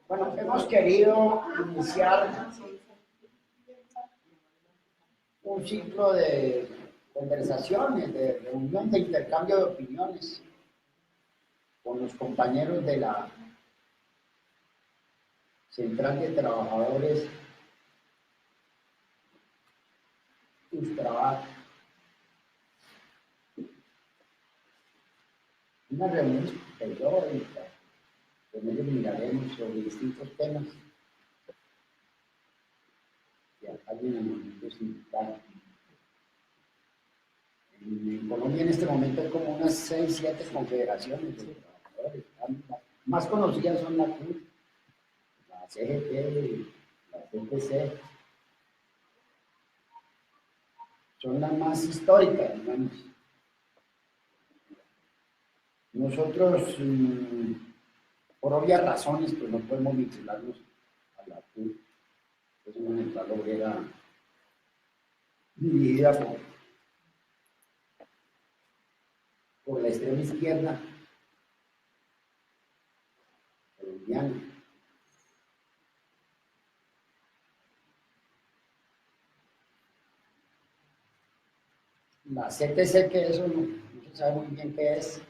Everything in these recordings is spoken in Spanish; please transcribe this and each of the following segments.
Bueno, hemos querido iniciar un ciclo de conversaciones, de reunión, de intercambio de opiniones con los compañeros de la Central de Trabajadores Ustrabat. Una reunión periódica, con ellos miraremos sobre distintos temas que atañen al movimiento sindical. En Colombia en este momento hay como unas 6, 7 confederaciones de trabajadores. Las más conocidas son la CUT, la CGT, la CPC. Son las más históricas, digamos. Nosotros, por obvias razones, pues no podemos vincularnos a la CUT. Es una central obrera dividida por la extrema izquierda colombiana. La CTC, que eso no se sabe muy bien qué es.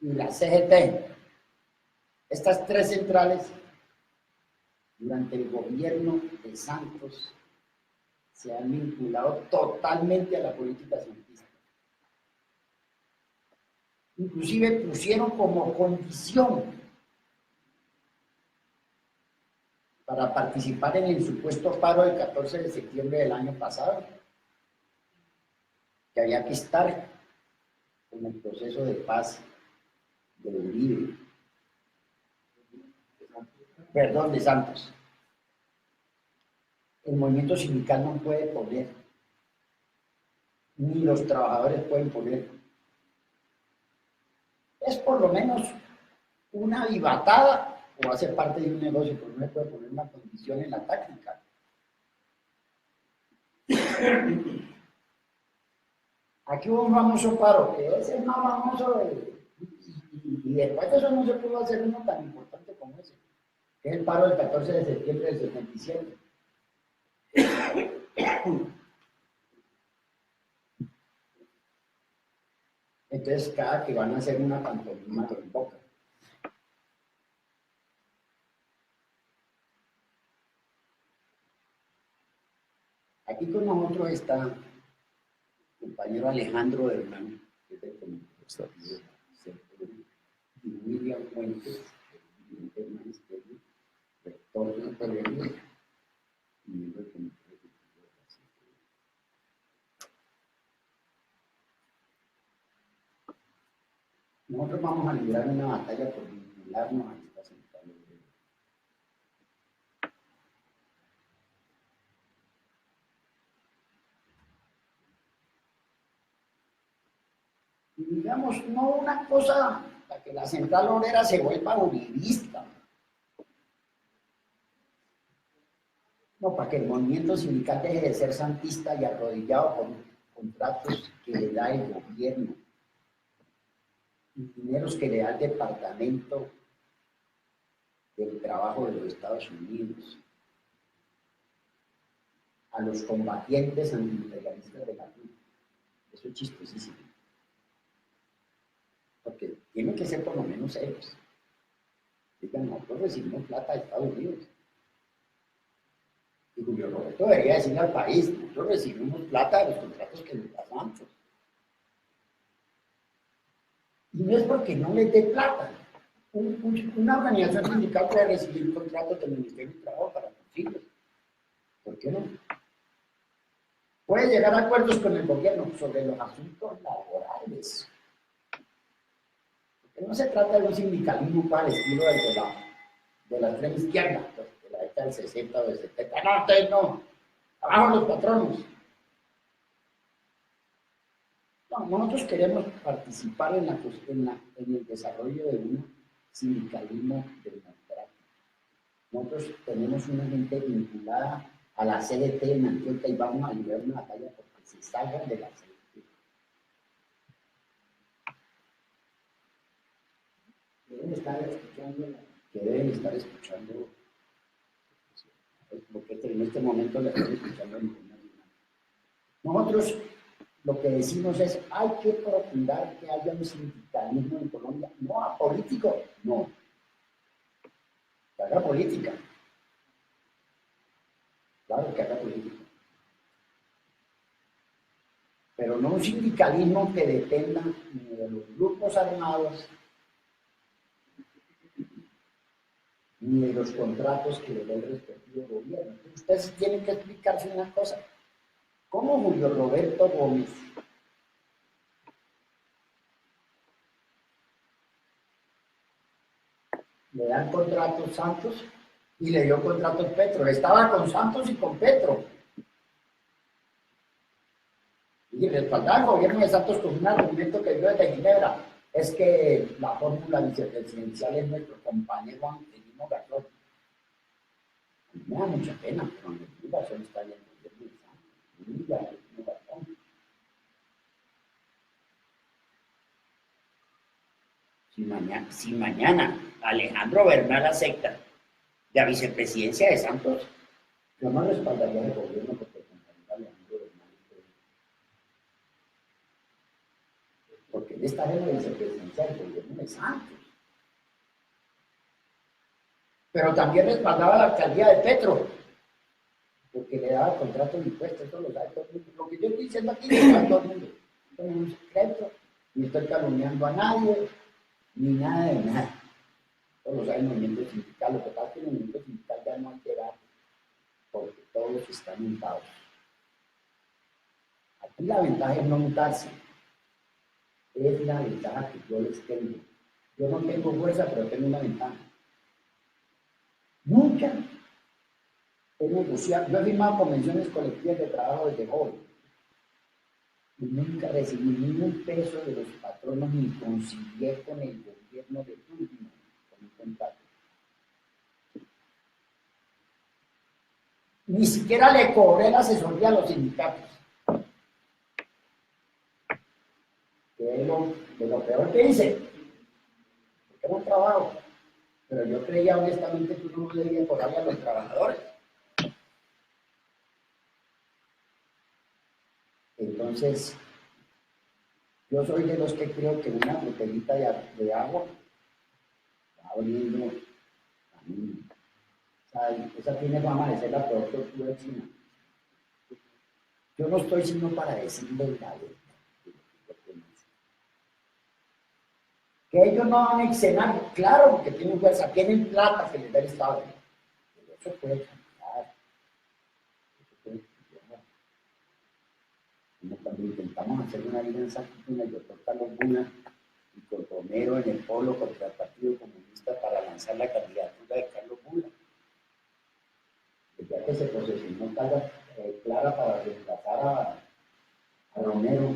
Y la CGT. Estas tres centrales, durante el gobierno de Santos, se han vinculado totalmente a la política santista. Inclusive pusieron como condición para participar en el supuesto paro del 14 de septiembre del año pasado, que había que estar en el proceso de paz de Uribe, perdón, de Santos. El movimiento sindical no puede poner, ni los trabajadores pueden poner. Es por lo menos una vivatada o hace parte de un negocio, pero no se puede poner una condición en la táctica. Aquí hubo un famoso paro, que es el más famoso, y después de eso no se pudo hacer uno tan importante como ese, que es el paro del 14 de septiembre del 77. Entonces, cada que van a hacer una pantomima lo invocan. Aquí con nosotros está el compañero Alejandro Hernán, que es del Comité y William Fuentes, presidente del Ministerio, rector de la Academia y miembro del Comité Ejecutivo de la Secretaría. Nosotros vamos a librar una batalla por vincularnos a esta central obrera. Y digamos, no una cosa para que la central obrera se vuelva uribista, no, para que el movimiento sindical deje de ser santista y arrodillado por contratos que le da el gobierno y dineros que le da el Departamento del Trabajo de los Estados Unidos a los combatientes antiimperialistas de la CUT. Eso es chistosísimo. Porque tienen que ser por lo menos serios. Digan, nosotros recibimos plata de Estados Unidos. Y Julio Roberto debería decirle al país, nosotros recibimos plata de los contratos que nos da Santos. Y no es porque no les dé plata. Una organización sindical puede recibir contratos del Ministerio de Trabajo para cumplir. ¿Por qué no? Puede llegar a acuerdos con el gobierno sobre los asuntos laborales. Porque no se trata de un sindicalismo para el estilo de la extrema izquierda, de la década del 60 o del 70. No, ustedes no. Abajo los patronos. No, nosotros queremos participar en el desarrollo de un sindicalismo democrático. Nosotros tenemos una gente vinculada a la CDT en Antioquia y vamos a librar una batalla porque se salgan de la CDT. Deben estar escuchando, que deben estar escuchando, porque en este momento le estoy escuchando en ninguna. Nosotros lo que decimos es, hay que procurar que haya un sindicalismo en Colombia, no apolítico, no, que haga política. Claro que haga política. Pero no un sindicalismo que dependa ni de los grupos armados, ni de los contratos que le dé el respectivo gobierno. Entonces, ustedes tienen que explicarse una cosa. ¿Cómo Julio Roberto Gómez le dan contratos Santos y le dio contratos Petro? Estaba con Santos y con Petro. Y respaldaba el gobierno de Santos con un argumento que dio desde Ginebra. Es que la fórmula vicepresidencial es nuestro compañero Angelino Garzón. Me da mucha pena, pero Angelino Garzón está en el gobierno de Santos. Angelino Garzón. Si mañana Alejandro Bernal acepta la vicepresidencia de Santos, yo no respaldaría el gobierno porque contaría a Alejandro Bernal. Porque él está en la vicepresidencia del gobierno de Santos. Pero también respaldaba la alcaldía de Petro, porque le daba contratos de impuestos, eso lo sabe todo el mundo. Lo que yo estoy diciendo aquí lo sabe todo el mundo. No es un secreto, ni estoy calumniando a nadie, ni nada de nada. Eso lo sabe el movimiento sindical. Lo que pasa es que el movimiento sindical ya no hay debate, porque todos están untados. Aquí la ventaja es no mutarse. Es la ventaja que yo les tengo. Yo no tengo fuerza, pero tengo una ventaja. Nunca he negociado. Yo he firmado convenciones colectivas de trabajo desde joven. Y nunca recibí ni un peso de los patronos ni concilié con el gobierno de turno con un contrato. Ni siquiera le cobré la asesoría a los sindicatos. Que es lo peor que hice. Porque era un trabajo. Pero yo creía honestamente que uno no debía cobrarle a los trabajadores. Entonces, yo soy de los que creo que una botellita de agua va abriendo camino. O sea, esa tiene fama de ser la peor tortura de China. Yo no estoy sino para decirle la verdad. Que ellos no van a excenar, claro, porque tienen fuerza, tienen plata que les da el Estado. Pero eso puede cambiar. Eso puede cambiar. Como cuando intentamos hacer una alianza con el doctor Carlos Bula y con Romero en el polo contra el Partido Comunista para lanzar la candidatura de Carlos Bula. Ya que se posesionó Clara para reemplazar a Romero,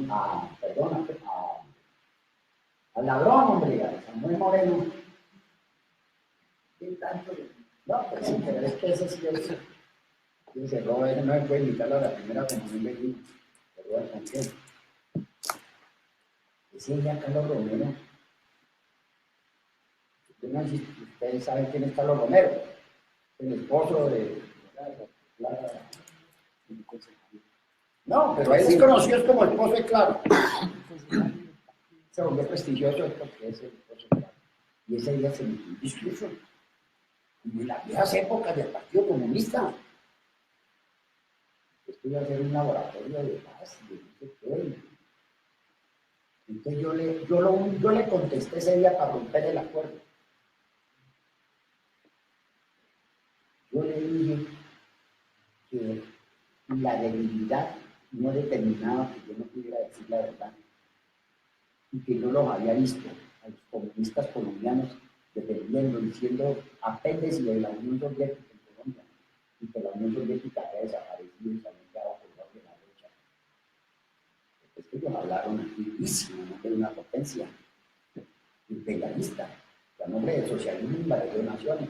al ladrón, hombre, a Samuel Moreno. ¿Qué tanto? No, pues sí, pero es que ese sí es. Se roba, no me puede invitar a la primera comunión de Lima. Se roba el canción. Ese ya Carlos Romero. Ustedes saben quién es Carlos Romero. El esposo de Clara. No, pero él es conocido como el esposo de Clara. Se volvió prestigioso porque es el esposo de Clara. Y ese día se metió un discurso. Y en las viejas épocas del Partido Comunista. Esto iba a ser un laboratorio de paz, de no sé qué. Entonces yo le contesté ese día para romper el acuerdo. Yo le dije que la debilidad no determinaba que yo no pudiera decir la verdad y que yo los había visto a los comunistas colombianos defendiendo, diciendo apéndice de la Unión Soviética en Colombia y que la Unión Soviética había desaparecido y se había quedado colgado de la derecha. Es que ellos hablaron aquí durísimo, ¿no? De una potencia imperialista, a nombre del socialismo invadió naciones.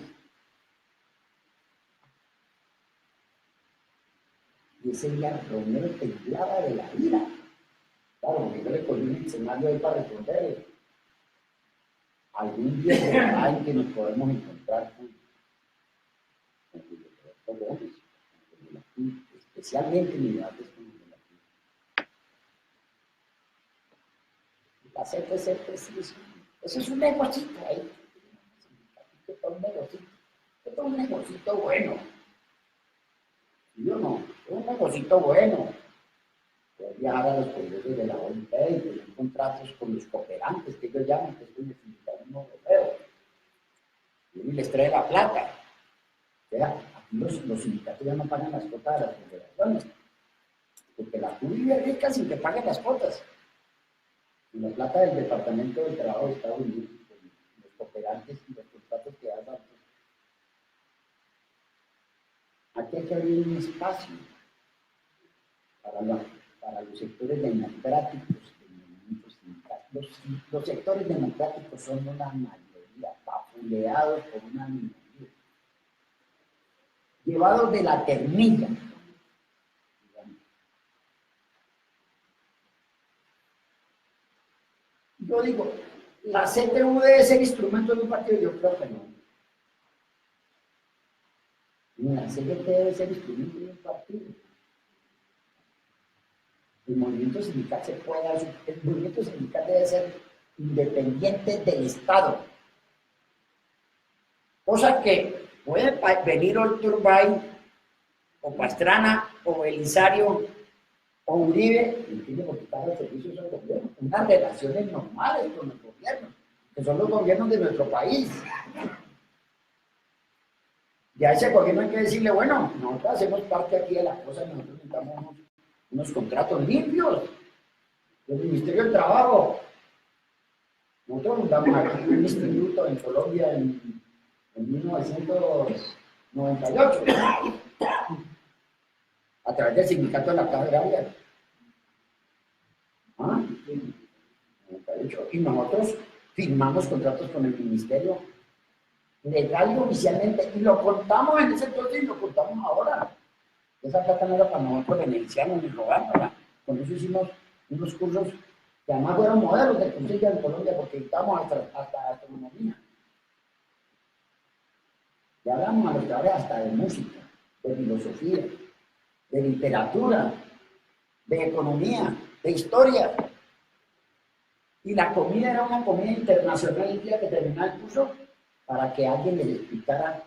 Y ese día Romero temblaba de la ira. Claro, porque yo le cogí un escenario ahí para responderle. Algún día llegará en que nos podemos encontrar con Julio Roberto Gómez, con el aquí, especialmente en unidades con el aquí. La CTC, eso es un negocito ahí. Esto es un negocito. Esto es un negocito bueno. Yo no, es un negocito bueno. Poder viajar a los congresos de la OIT y tener contratos con los cooperantes, que ellos llaman, que es el sindicalismo europeo. Y les trae la plata. O sea, aquí los sindicatos ya no pagan las cuotas de las confederaciones. Porque la CUT vive rica sin que paguen las cuotas. Y la plata del Departamento del Trabajo de Estados Unidos, los cooperantes y los contratos que hacen. Aquí hay que abrir un espacio para los sectores democráticos del movimiento sindical. Los sectores democráticos son una mayoría, vapuleados por una minoría, llevados de la ternilla. Yo digo, la CTU debe ser instrumento de un partido, yo creo que no. La CGT debe ser instrumento de un partido. El movimiento sindical el movimiento sindical debe ser independiente del Estado. Cosa que puede venir Olturbay, o Pastrana, o Belisario, o Uribe, y tiene que quitar los servicios al gobierno, unas relaciones normales con los gobiernos, que son los gobiernos de nuestro país. Y a ese gobierno hay que decirle, bueno, nosotros hacemos parte aquí de la cosa, nosotros necesitamos unos contratos limpios. El Ministerio del Trabajo. Nosotros fundamos aquí un instituto en Colombia en 1998, a través del sindicato de la Caja Agraria. ¿Ah? 98. Y nosotros firmamos contratos con el Ministerio legal y oficialmente, y lo contamos en ese entonces y lo contamos ahora. Esa plata no era para nosotros beneficiarnos ni robarnos. Con eso hicimos unos cursos que además fueron modelos de conciencia en Colombia porque estábamos hasta astronomía. Ya hablamos a los chavales hasta de música, de filosofía, de literatura, de economía, de historia. Y la comida era una comida internacional el día que terminaba el curso para que alguien les explicara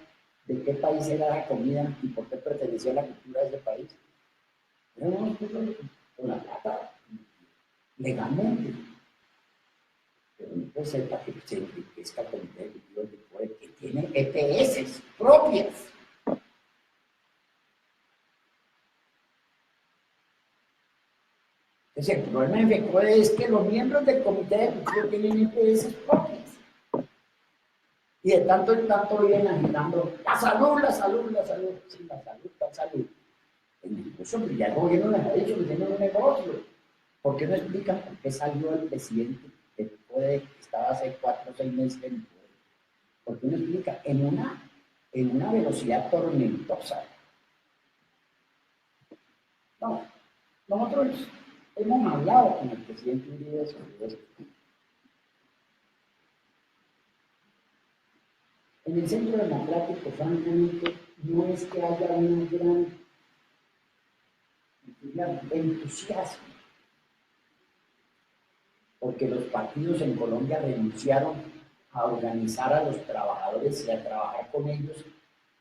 de qué país era la comida y por qué pertenecía a la cultura de ese país. Eran unos cursos con la plata, legalmente. Pero no puede ser para que se enriquezca el Comité Ejecutivo del Poder, que tiene EPS propias. Entonces, el problema en FECODE es que los miembros del Comité Ejecutivo tienen EPS propias. Y de tanto en tanto vienen agitando la salud, la salud, la salud. Sí, la salud, la salud. Incluso ya el gobierno les ha dicho que tienen un negocio. ¿Por qué no explican por qué salió el presidente que estaba hace 4 o 6 meses en el poder? ¿Por qué no explica? En una velocidad tormentosa. No, nosotros hemos hablado con el presidente Uribe sobre esto. En el Centro Democrático, francamente, no es que haya un gran entusiasmo, porque los partidos en Colombia renunciaron a organizar a los trabajadores y a trabajar con ellos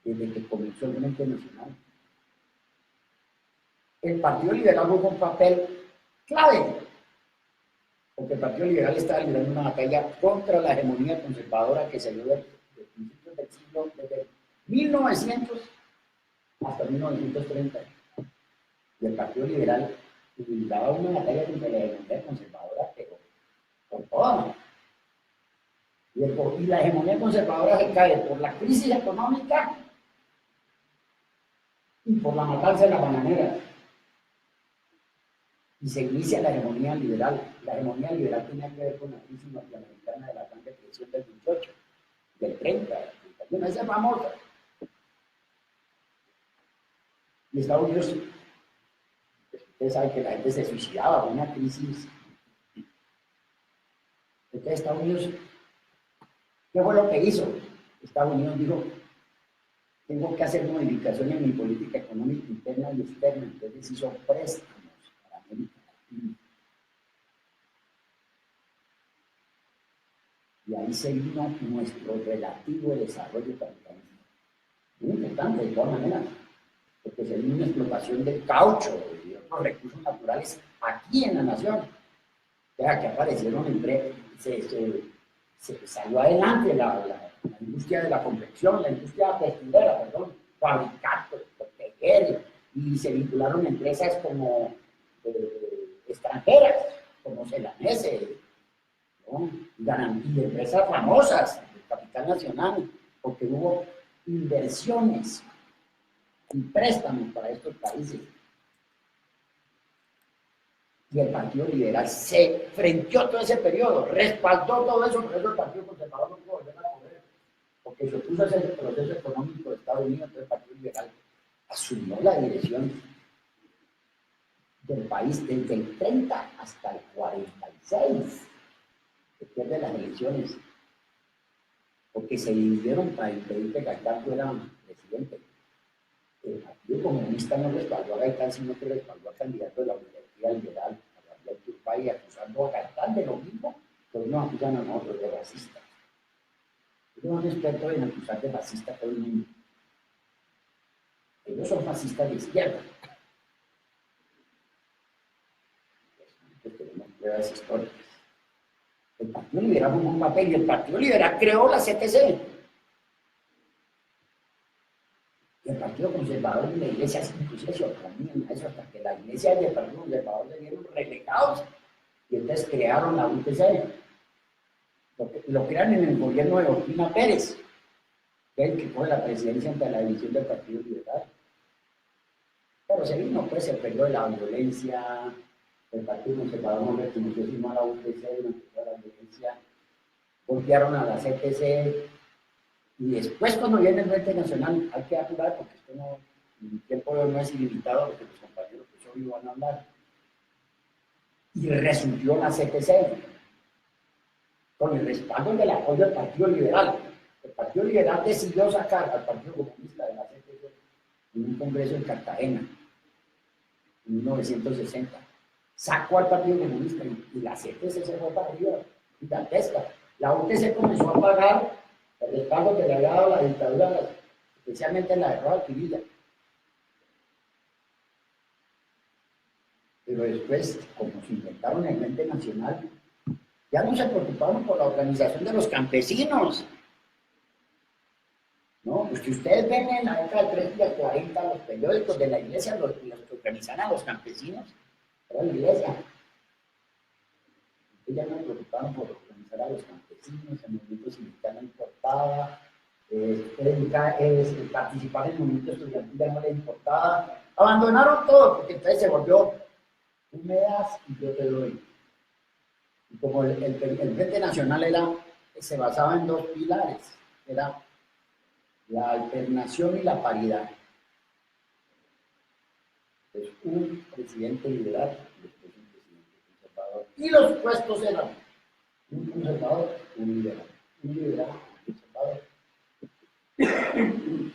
desde que comenzó el Frente Nacional. El Partido Liberal jugó un papel clave, porque el Partido Liberal estaba librando una batalla contra la hegemonía conservadora que se dio desde principios del siglo, desde 1900 hasta 1930. Y el Partido Liberal libraba una batalla contra la hegemonía conservadora, pero por todo. Y la hegemonía conservadora se cae por la crisis económica y por la matanza de la bananera. Y se inicia la hegemonía liberal. La hegemonía liberal tenía que ver con la crisis norteamericana de la Gran Depresión del 28, del 30, del 31, esa es famosa. Y Estados Unidos Ustedes saben que la gente se suicidaba, una crisis. Entonces Estados Unidos, ¿qué fue lo que hizo? Estados Unidos dijo, tengo que hacer modificaciones en mi política económica interna y externa, entonces hizo préstamos para América Latina. Y ahí se vino nuestro relativo desarrollo capitalista. Muy importante, de todas maneras, porque se vino una explotación del caucho y de otros recursos naturales aquí en la nación. O sea, que aparecieron se salió adelante la industria de la confección, la industria textilera, perdón, fabricar, proteger, y se vincularon empresas como extranjeras, como Celanese, ¿no? Y empresas famosas del capital nacional, porque hubo inversiones y préstamos para estos países. Y el Partido Liberal se frenteó todo ese periodo, respaldó todo eso, por eso el Partido Conservador no pudo volver a poder, porque se opuso a ese proceso económico de Estados Unidos. Entonces el Partido Liberal asumió la dirección del país desde el 30 hasta el 46, que pierde las elecciones, porque se dividieron para impedir que Gaitán fuera presidente. El Partido Comunista no respaldó a Gaitán, sino que respaldó al candidato de la oligarquía liberal, a Gabriel Turbay, acusando a Gaitán de lo mismo que nos acusan a nosotros de racistas. Ellos son expertos en acusar de racista a todo el mundo. Ellos son fascistas de izquierda. Pues tenemos pruebas históricas. El Partido Liberal jugó un papel y el Partido Liberal creó la CTC. Y el Partido Conservador y la Iglesia inclusive se oponían a eso hasta que la Iglesia y el Partido Conservador se vieron relegados y entonces crearon la UTC. Lo crearon en el gobierno de Ospina Pérez, que es el que fue la presidencia ante la división del Partido Liberal. Pero se vino, pues, el periodo de la violencia, el Partido Conservador no reconoció sino a la UTC durante toda la violencia, golpearon a la CTC, y después cuando viene el Frente Nacional hay que apurar porque esto no, el tiempo no es ilimitado, porque los compañeros que hoy van a hablar, y resurgió la CTC con el respaldo del apoyo del Partido Liberal. El Partido Liberal decidió sacar al Partido Comunista de la CTC en un congreso en Cartagena en 1960. Sacó al Partido Comunista y la CTC se fue para arriba, gigantesca. La UTC comenzó a pagar el respaldo que le había dado la dictadura, especialmente en la de Rojas Pinilla. Pero después, como se inventaron el Frente Nacional, ya no se preocuparon por la organización de los campesinos. ¿No? Pues que ustedes ven en la década del 30 y del 40 los periódicos de la iglesia, los que organizan a los campesinos, era la iglesia. Ellos ya no se preocuparon por organizar a los campesinos, el movimiento sindical no importaba, participar en el movimiento estudiantil ya no les importaba. Abandonaron todo, porque entonces se volvió, tú me das y yo te doy. Y como el Frente Nacional se basaba en dos pilares, era la alternación y la paridad. Es un presidente liberal y después un presidente conservador. Y los puestos eran un conservador, un liberal, un conservador.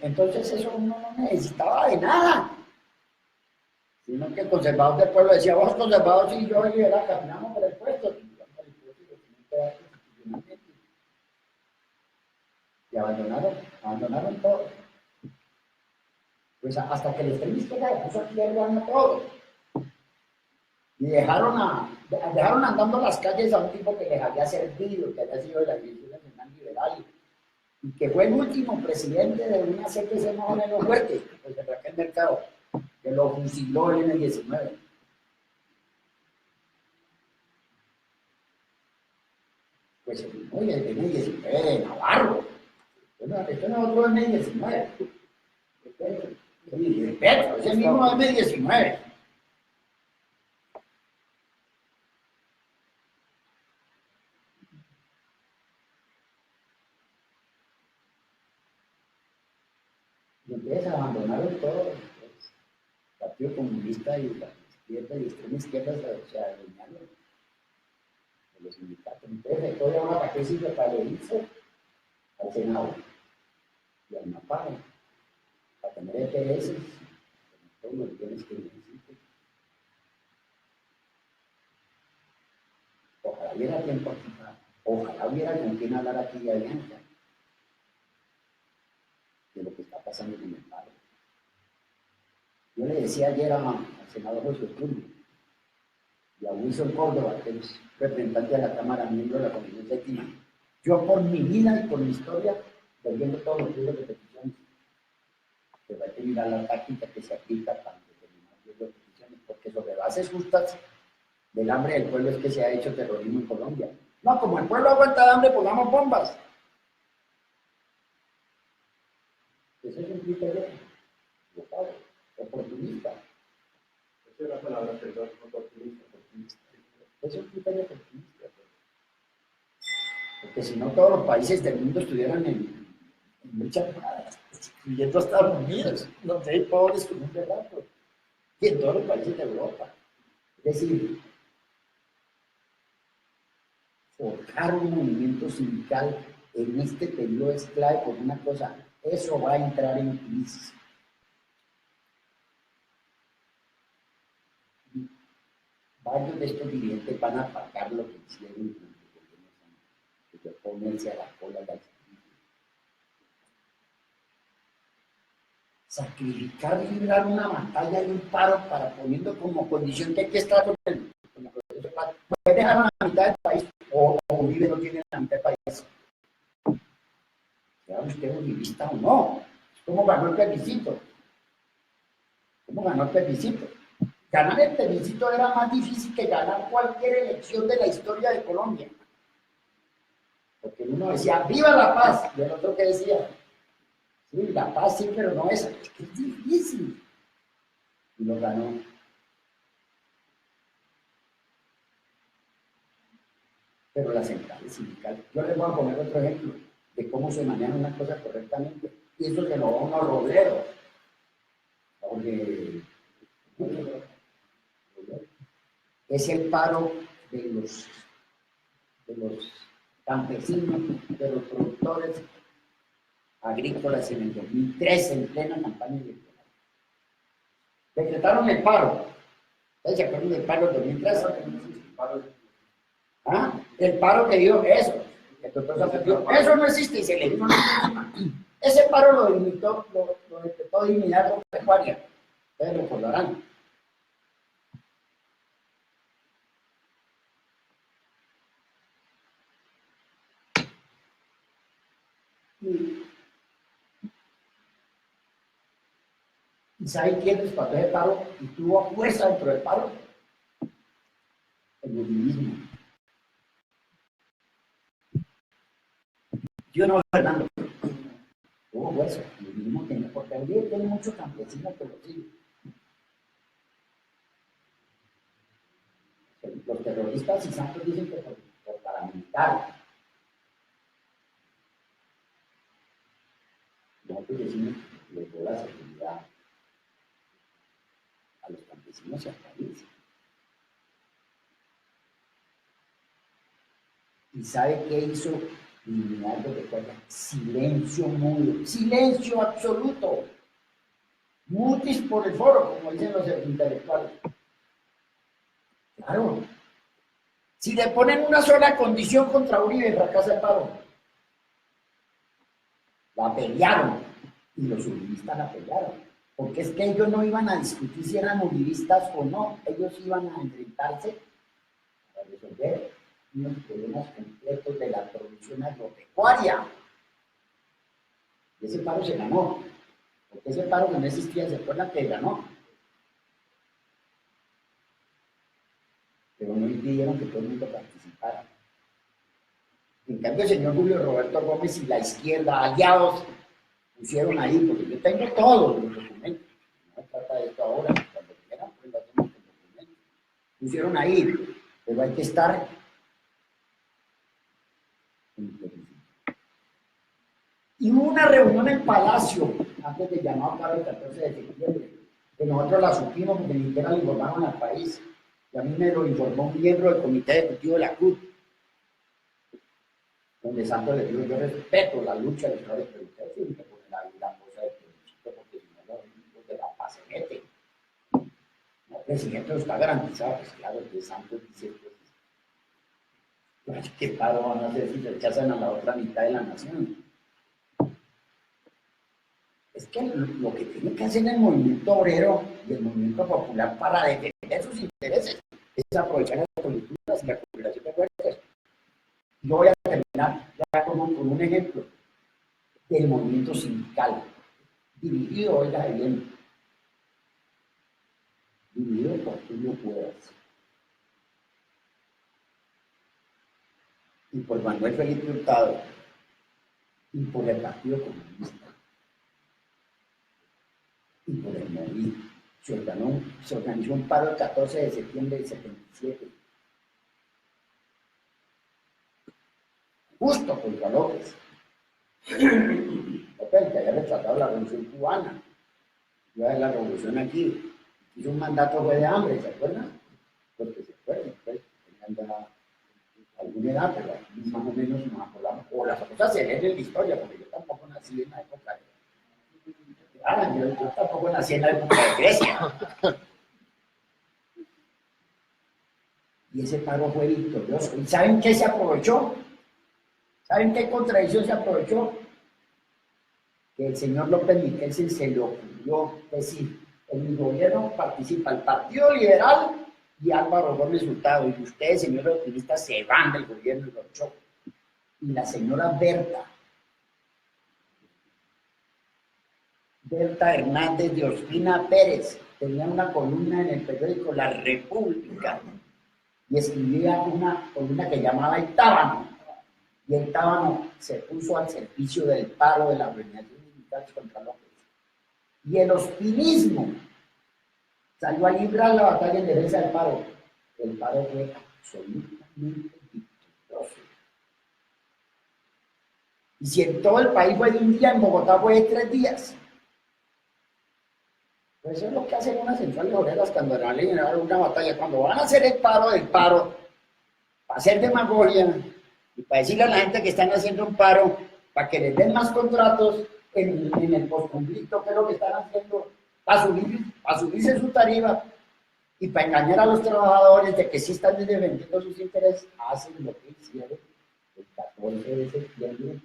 Entonces eso uno no necesitaba de nada, sino que el conservador del pueblo decía, vos conservador, sí, yo liberal, caminamos por el puesto, y abandonaron todo. Pues hasta que el extremo izquierda le puso aquí a todo. Y dejaron andando las calles a un tipo que les había servido, que había sido de la Dirección Nacional Liberal, y que fue el último presidente de una CTC más o menos fuerte, pues de Raquel Mercado, que lo fusiló en el 19. Pues el M19 de Navarro. Esto no es otro M19. Petro, es el mismo M19. Y entonces abandonaron todo, el Partido Comunista y la izquierda y extrema izquierda se adueñaron de los sindicatos. Entonces, todo ahora para qué sirve, para irse al Senado y al MAPAG, para tener EPS, todos los bienes que necesiten. Ojalá hubiera tiempo aquí, ojalá hubiera con quien hablar aquí de Alianza, de lo que está pasando con el paro. Yo le decía ayer al senador José Tulio y a Wilson Córdoba, que es representante de la Cámara, miembro de la Comisión Séptima, yo por mi vida y por mi historia, leyendo todos los libros de peticiones, pero hay que mirar la táctica que se aplica para determinar los libros de peticiones, porque sobre bases justas del hambre del pueblo es que se ha hecho terrorismo en Colombia. No, como el pueblo aguanta de hambre, pongamos bombas. Ese es un criterio oportunista. Esa es la palabra, perdón, oportunista. Es un criterio oportunista. Porque si no, todos los países del mundo estuvieran en lucha armada, incluyendo Estados Unidos, donde hay pobres como un berraco, y en todos los países de Europa. Es decir, forjar un movimiento sindical en este periodo es clave por una cosa: eso va a entrar en crisis. Varios de estos dirigentes van a pagar lo que hicieron durante el gobierno de que ponerse a la cola de la sacrificar, librar una batalla y un paro para poniendo como condición que hay que estar con el proceso de paz. Puede dejar a la mitad del país o Uribe no tiene la mitad del país. Sea usted uribista o no. ¿Cómo ganó el plebiscito? ¿Cómo ganó el plebiscito? Ganar el plebiscito era más difícil que ganar cualquier elección de la historia de Colombia. Porque uno decía, ¡viva la paz! Y el otro que decía, sí, la paz sí, pero no es que es difícil. Y lo ganó. Pero las centrales sindicales, yo les voy a poner otro ejemplo de cómo se maneja una cosa correctamente. Y eso se lo va a uno Robledo. Porque es el paro de los campesinos, de los productores agrícolas en el 2013, en plena campaña electoral. Decretaron el paro. ¿Ustedes se acuerdan del paro del 2013? ¿Ah? El paro que dio eso. Eso no existe y se le vino encima. Ese paro lo decretó Dignidad Agropecuaria. Ustedes lo recordarán. ¿Y saben quién despertó el paro y tuvo fuerza dentro del paro? El movilismo. Yo no, Fernando. Tuvo fuerza. El movilismo tiene, porque hoy día tiene muchos campesinos que lo siguen. Los terroristas y santos dicen que por paramilitar. Nosotros decimos que les dio la seguridad a los campesinos y al país. ¿Y sabe qué hizo Dignidad Agropecuaria? Silencio mudo, silencio absoluto. Mutis por el foro, como dicen los intelectuales. Claro. Si le ponen una sola condición contra Uribe, fracasa el paro. La pelearon. Y los uribistas la pelearon. Porque es que ellos no iban a discutir si eran uribistas o no. Ellos iban a enfrentarse a resolver unos problemas completos de la producción agropecuaria. Y ese paro se ganó. Porque ese paro que no existía, ¿se acuerdan que ganó? Pero no impidieron que todo el mundo participara. En cambio, el señor Julio Roberto Gómez y la izquierda, aliados, pusieron ahí, porque yo tengo todos los documentos. No se trata de esto ahora, cuando quieran, pues lo hacemos con documentos. Pusieron ahí, pero hay que estar en el plebiscito. Y hubo una reunión en Palacio, antes de llamar para el 14 de septiembre, que nosotros la supimos porque ni siquiera le informaron al país. Y a mí me lo informó un miembro del comité ejecutivo de la CUT, donde Santos le dijo, yo respeto la lucha de los trabajadores, pero usted tiene que poner la cosa de principio, porque si no, los de la paz se meten. El presidente no está garantizado, pues claro, que Santos dice, pues, ¿qué paro van a hacer si rechazan a la otra mitad de la nación? Es que lo que tiene que hacer el movimiento obrero y el movimiento popular para defender sus intereses es aprovechar las coyunturas y la cooperación de fuerzas. Yo voy a terminar ya con un ejemplo del movimiento sindical, dirigido, oiga bien, dirigido por Tulio Cuevas y por Manuel Felipe Hurtado y por el Partido Comunista y por el MOVID. Se organizó un paro el 14 de septiembre del 77. Justo contra López. López, que había retratado la revolución cubana. Iba a ver la revolución aquí. Hizo un mandato fue de hambre, ¿se acuerdan? Los que se acuerdan, pues, tenían ya alguna edad, pero aquí más o menos nos acordamos. O las cosas se leen en la historia, porque yo tampoco nací en la época de... yo tampoco nací en la época de Grecia. Y ese paro fue victorioso. ¿Y saben qué se aprovechó? ¿Saben qué contradicción se aprovechó? Que el señor López Miquelsen se le ocurrió decir, en mi gobierno participa el Partido Liberal y Álvaro Gómez Hurtado, y ustedes, señores optimistas, se van del gobierno y lo chocan. Y la señora Berta Hernández de Ospina Pérez tenía una columna en el periódico La República y escribía una columna que llamaba El Tábano, y el Tábano se puso al servicio del paro de la organización militar contra López. Y el ospinismo salió a librar la batalla en defensa del paro. El paro fue absolutamente victorioso. Y si en todo el país fue de un día, en Bogotá fue de 3 días. Pues eso es lo que hacen unas centrales obreras cuando van a liberar una batalla. Cuando van a hacer el paro del paro, para hacer demagogia y para decirle a la gente que están haciendo un paro, para que les den más contratos en el postconflicto, que es lo que están haciendo, para subirse su tarifa y para engañar a los trabajadores de que sí están defendiendo sus intereses, hacen lo que hicieron el 14 de septiembre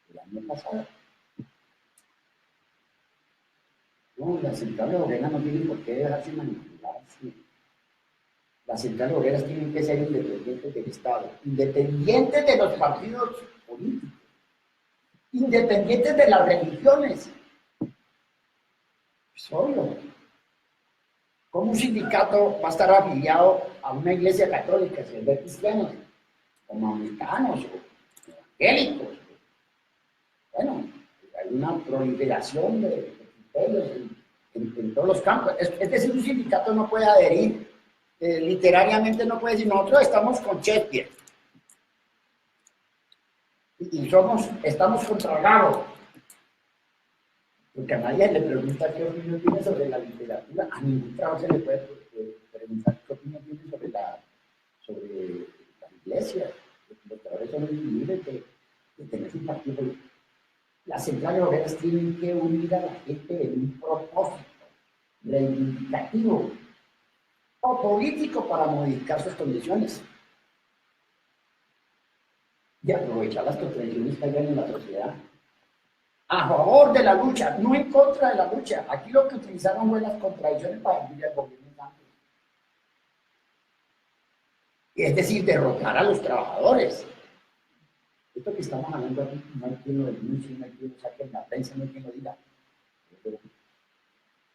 del año pasado. No, las centrales obreras no tienen por qué dejarse manipularse. Las centrales obreras tienen que ser independientes del Estado, independientes de los partidos políticos, independientes de las religiones. Es obvio. ¿Cómo un sindicato va a estar afiliado a una iglesia católica, si es de cristianos, o maometanos, o evangélicos? Bueno, hay una proliferación de criterios en todos los campos. Es decir, un sindicato no puede adherir, literariamente no puede decir, nosotros estamos con Shakespeare y estamos contra Gabo, porque a nadie le pregunta qué opinión tiene sobre la literatura, a ningún trabajo se le puede preguntar qué opinión tiene sobre la iglesia. Los trabajadores son libres de tener su partido político. Las centrales obreras tienen que unir a la gente en un propósito reivindicativo o político para modificar sus condiciones y aprovechar las contradicciones que hay en la sociedad. A favor de la lucha, no en contra de la lucha. Aquí lo que utilizaron fue las contradicciones para vivir el gobierno antes. Es decir, derrotar a los trabajadores. Esto que estamos hablando aquí, no hay quien lo denuncie, no hay quien lo saque en la prensa, no hay quien lo diga. Pero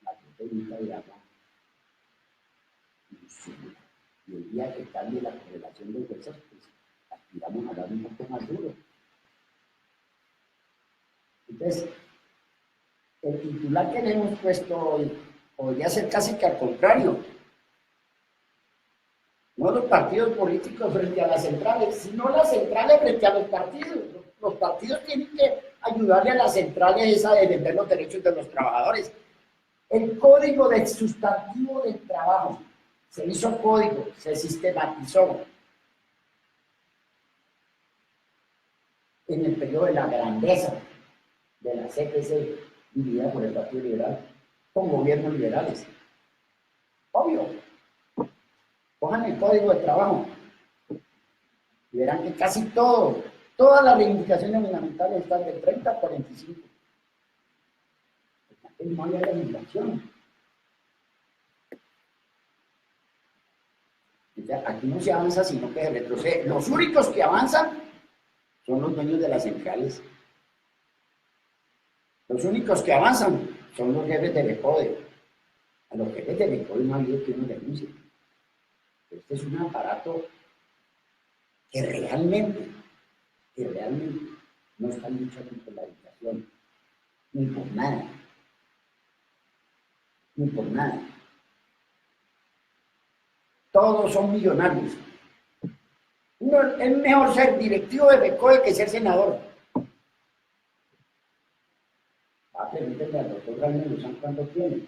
la gente nunca dirá, y el día que cambie la correlación de fuerzas, pues aspiramos a hablar un poco más duro. Entonces, el titular que le hemos puesto hoy podría ser casi que al contrario. No los partidos políticos frente a las centrales, sino las centrales frente a los partidos. Los partidos tienen que ayudarle a las centrales a defender los derechos de los trabajadores. El código del sustantivo del trabajo. Se hizo código, se sistematizó. En el periodo de la grandeza de la CPC, dividida por el Partido Liberal, con gobiernos liberales. Obvio. Cojan el código de trabajo y verán que casi todas las reivindicaciones fundamentales están del 30 al 45. Porque no había legislación. Aquí no se avanza, sino que se retrocede. Los únicos que avanzan son los dueños de las centrales. Los únicos que avanzan son los jefes de RECODE. A los jefes de RECODE no ha habido que uno denuncie. Este es un aparato que realmente no está luchando por la educación, ni por nada. Ni por nada. Todos son millonarios. Es mejor ser directivo de RECODE que ser senador. Pregúntenle al doctor Jaime Luzán cuánto tiene.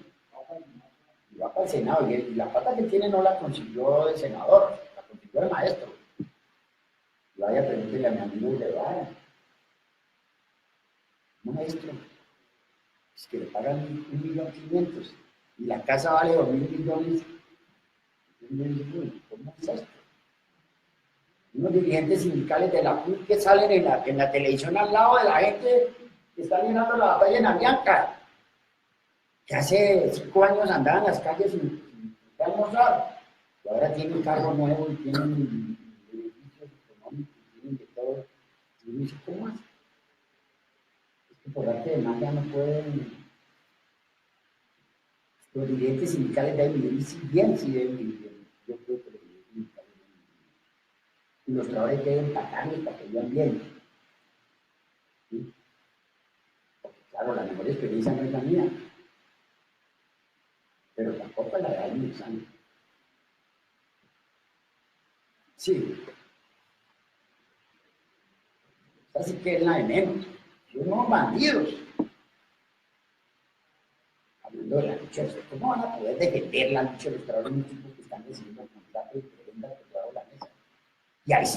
Y va para el Senado. Y la plata que tiene no la consiguió de senador, la consiguió de maestro. Y vaya, pregúntenle a mi amigo de Vara. Maestro, es que le pagan 1.500.000 y la casa vale 2.000 millones. ¿Cómo es esto? Unos dirigentes sindicales de la CUT que salen en la televisión al lado de la gente que está llenando la batalla en Avianca, que hace 5 años andaban en las calles sin almorzar, y ahora tienen un carro nuevo y tienen beneficios económicos, tienen de todo. Y uno dice, ¿cómo es? Es que por arte de magia no pueden. Los dirigentes sindicales deben vivir, sí deben vivir. Yo creo que los dirigentes sindicales deben vivir. Y los trabajadores deben pagarles para que vivan bien. ¿Sí? Porque claro, la mejor experiencia no es la mía, pero tampoco la de alguien sano. Sí. Así que es la de menos. Son unos bandidos. Hablando de la lucha, ¿cómo van a poder defender la lucha de los trabajadores múltiples que están recibiendo el contrato y que vengan por debajo de la mesa?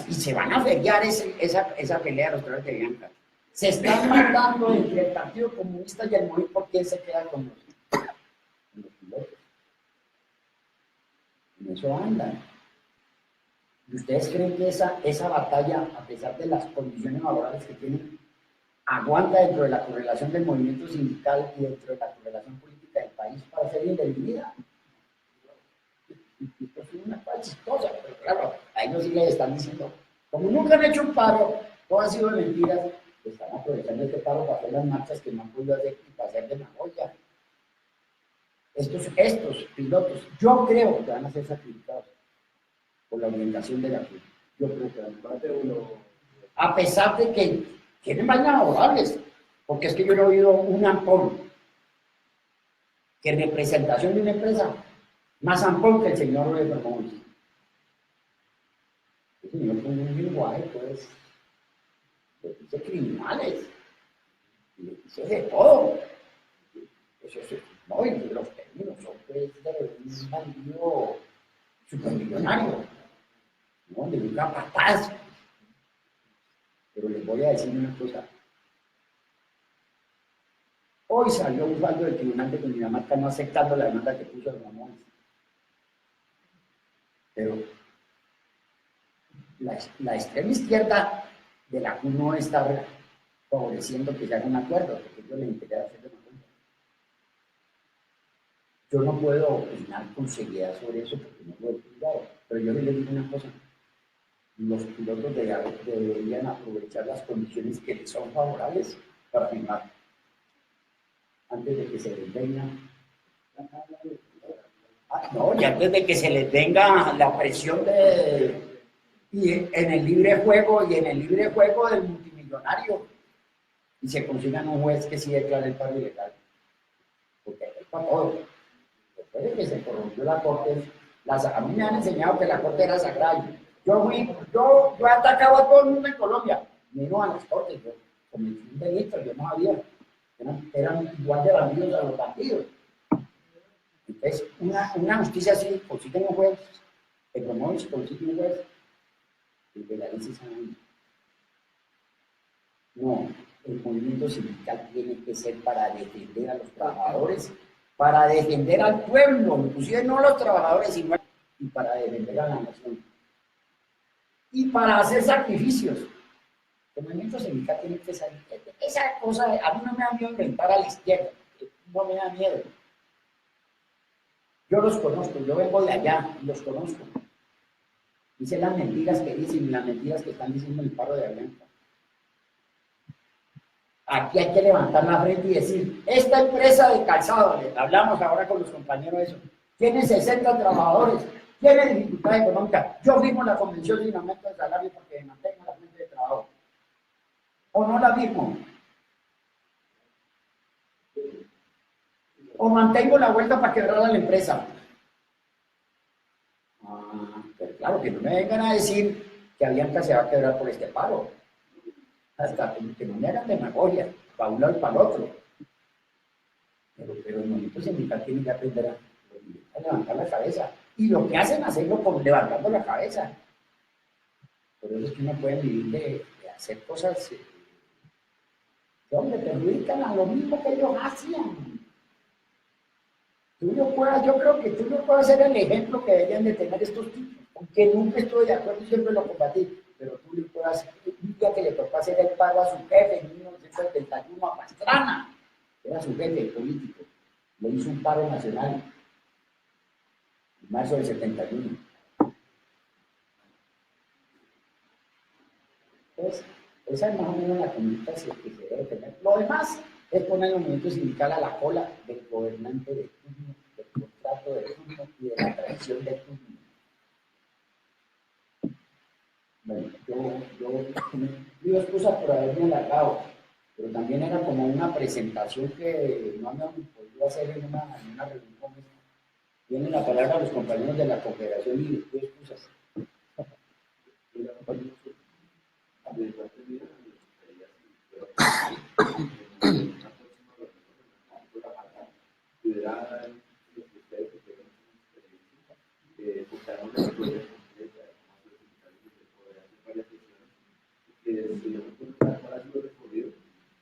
Y se van a feriar esa pelea de los trabajadores de Bianca. Se están matando entre el Partido Comunista y el MOVID porque él se queda con los pilotos. En eso andan. ¿Y ustedes creen que esa batalla, a pesar de las condiciones laborales que tienen, aguanta dentro de la correlación del movimiento sindical y dentro de la correlación política del país para ser indefinida? Esto es una cosa chistosa, pero claro, a ellos sí les están diciendo, como nunca han hecho un paro, todo ha sido de mentiras, están aprovechando este paro para hacer las marchas que no han podido hacer y para hacer demagogia. Estos pilotos, yo creo que van a ser sacrificados por la orientación de la cruz. Yo creo que van a ser a pesar de que tienen vainas laborables, porque es que yo no he oído un ampón que en representación de una empresa más ampón que el señor de Bermúdez. El señor con un lenguaje, pues, le dice criminales, y le dice de todo. Eso es, no, y los términos son pues de un bandido supermillonario, ¿no? De un capataz. Pero les voy a decir una cosa. Hoy salió un fallo del Tribunal de Cundinamarca no aceptando la demanda que puso el Ramón. Pero la extrema izquierda de la CUN no está favoreciendo que se haga un acuerdo, porque ellos les interesa hacer una cuenta. Yo no puedo opinar con seguridad sobre eso porque no lo he estudiado, pero yo les digo una cosa. Los pilotos deberían aprovechar las condiciones que les son favorables para firmar antes de que se les venga y antes de que se les venga la presión en el libre juego del multimillonario y se consigan un juez que sí declare el paro ilegal, porque hay para todo. Después de que se corrompió la corte, a mí me han enseñado que la corte era sagrada. Yo atacaba a todo el mundo en Colombia, menos a las cortes. Yo cometí un delito, yo no sabía. Eran igual de bandidos a los bandidos. Entonces, una justicia así, consigue un juez, que promueve, consigue un juez, liberaliza esa vaina. No, el movimiento sindical tiene que ser para defender a los trabajadores, para defender al pueblo, inclusive no a los trabajadores, sino y para defender a la nación. Y para hacer sacrificios. El movimiento sindical tiene que salir. Esa cosa, a mí no me da miedo inventar a la izquierda, no me da miedo. Yo los conozco, yo vengo de allá y los conozco. Dice las mentiras que dicen y las mentiras que están diciendo en el paro de Avianca. Aquí hay que levantar la frente y decir, esta empresa de calzado, hablamos ahora con los compañeros de eso, tiene 60 trabajadores, tiene dificultades económicas. Yo firmo la convención sin aumento de salario porque mantengo la fuente de trabajo. ¿O no la firmo? ¿O mantengo la vuelta para quebrar a la empresa? Pero claro, que no me vengan a decir que Avianca se va a quebrar por este paro. Hasta que no me hagan demagogia, para un lado y para el otro. Pero el movimiento sindical tiene que aprender a levantar la cabeza. Y lo que hacen, hacerlo con levantando la cabeza. Por eso es que uno puede vivir de hacer cosas que, hombre, perjudican a lo mismo que ellos hacían. Yo creo que tú no puedes ser el ejemplo que deberían de tener estos tipos. Aunque nunca estuve de acuerdo y siempre lo combatí. Pero tú le puedas, un día que le tocó hacer el pago a su jefe en 1971 a Pastrana, era su jefe político, le hizo un paro nacional en marzo del 71. Entonces, esa es más o menos la conducta que se debe tener. Lo demás es poner el movimiento sindical a la cola del gobernante de turno, del contrato de turno y de la tradición de turno. Bueno, yo pido excusas por haberme alargado, pero también era como una presentación que no habíamos podido hacer en una reunión como esta. Tienen la palabra los compañeros de la Confederación y les pido excusas.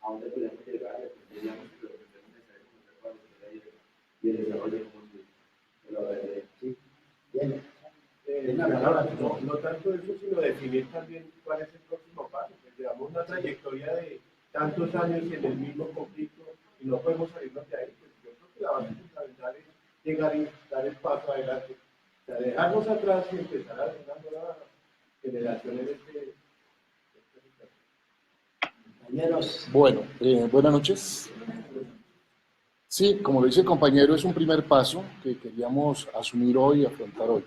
a dónde podemos llegar y tendríamos que lo que tenemos necesario conocer para la y el desarrollo de la OED. Sí, bien. No tanto eso, sino definir también cuál es el próximo paso. Pues llevamos una trayectoria de tantos años en el mismo conflicto y no podemos salirnos de ahí. Pues yo creo que la base fundamental es llegar y dar el paso adelante. O sea, dejarnos atrás y empezar a hacer una nueva generación en este. Bueno, buenas noches. Sí, como lo dice el compañero, es un primer paso que queríamos asumir hoy y afrontar hoy.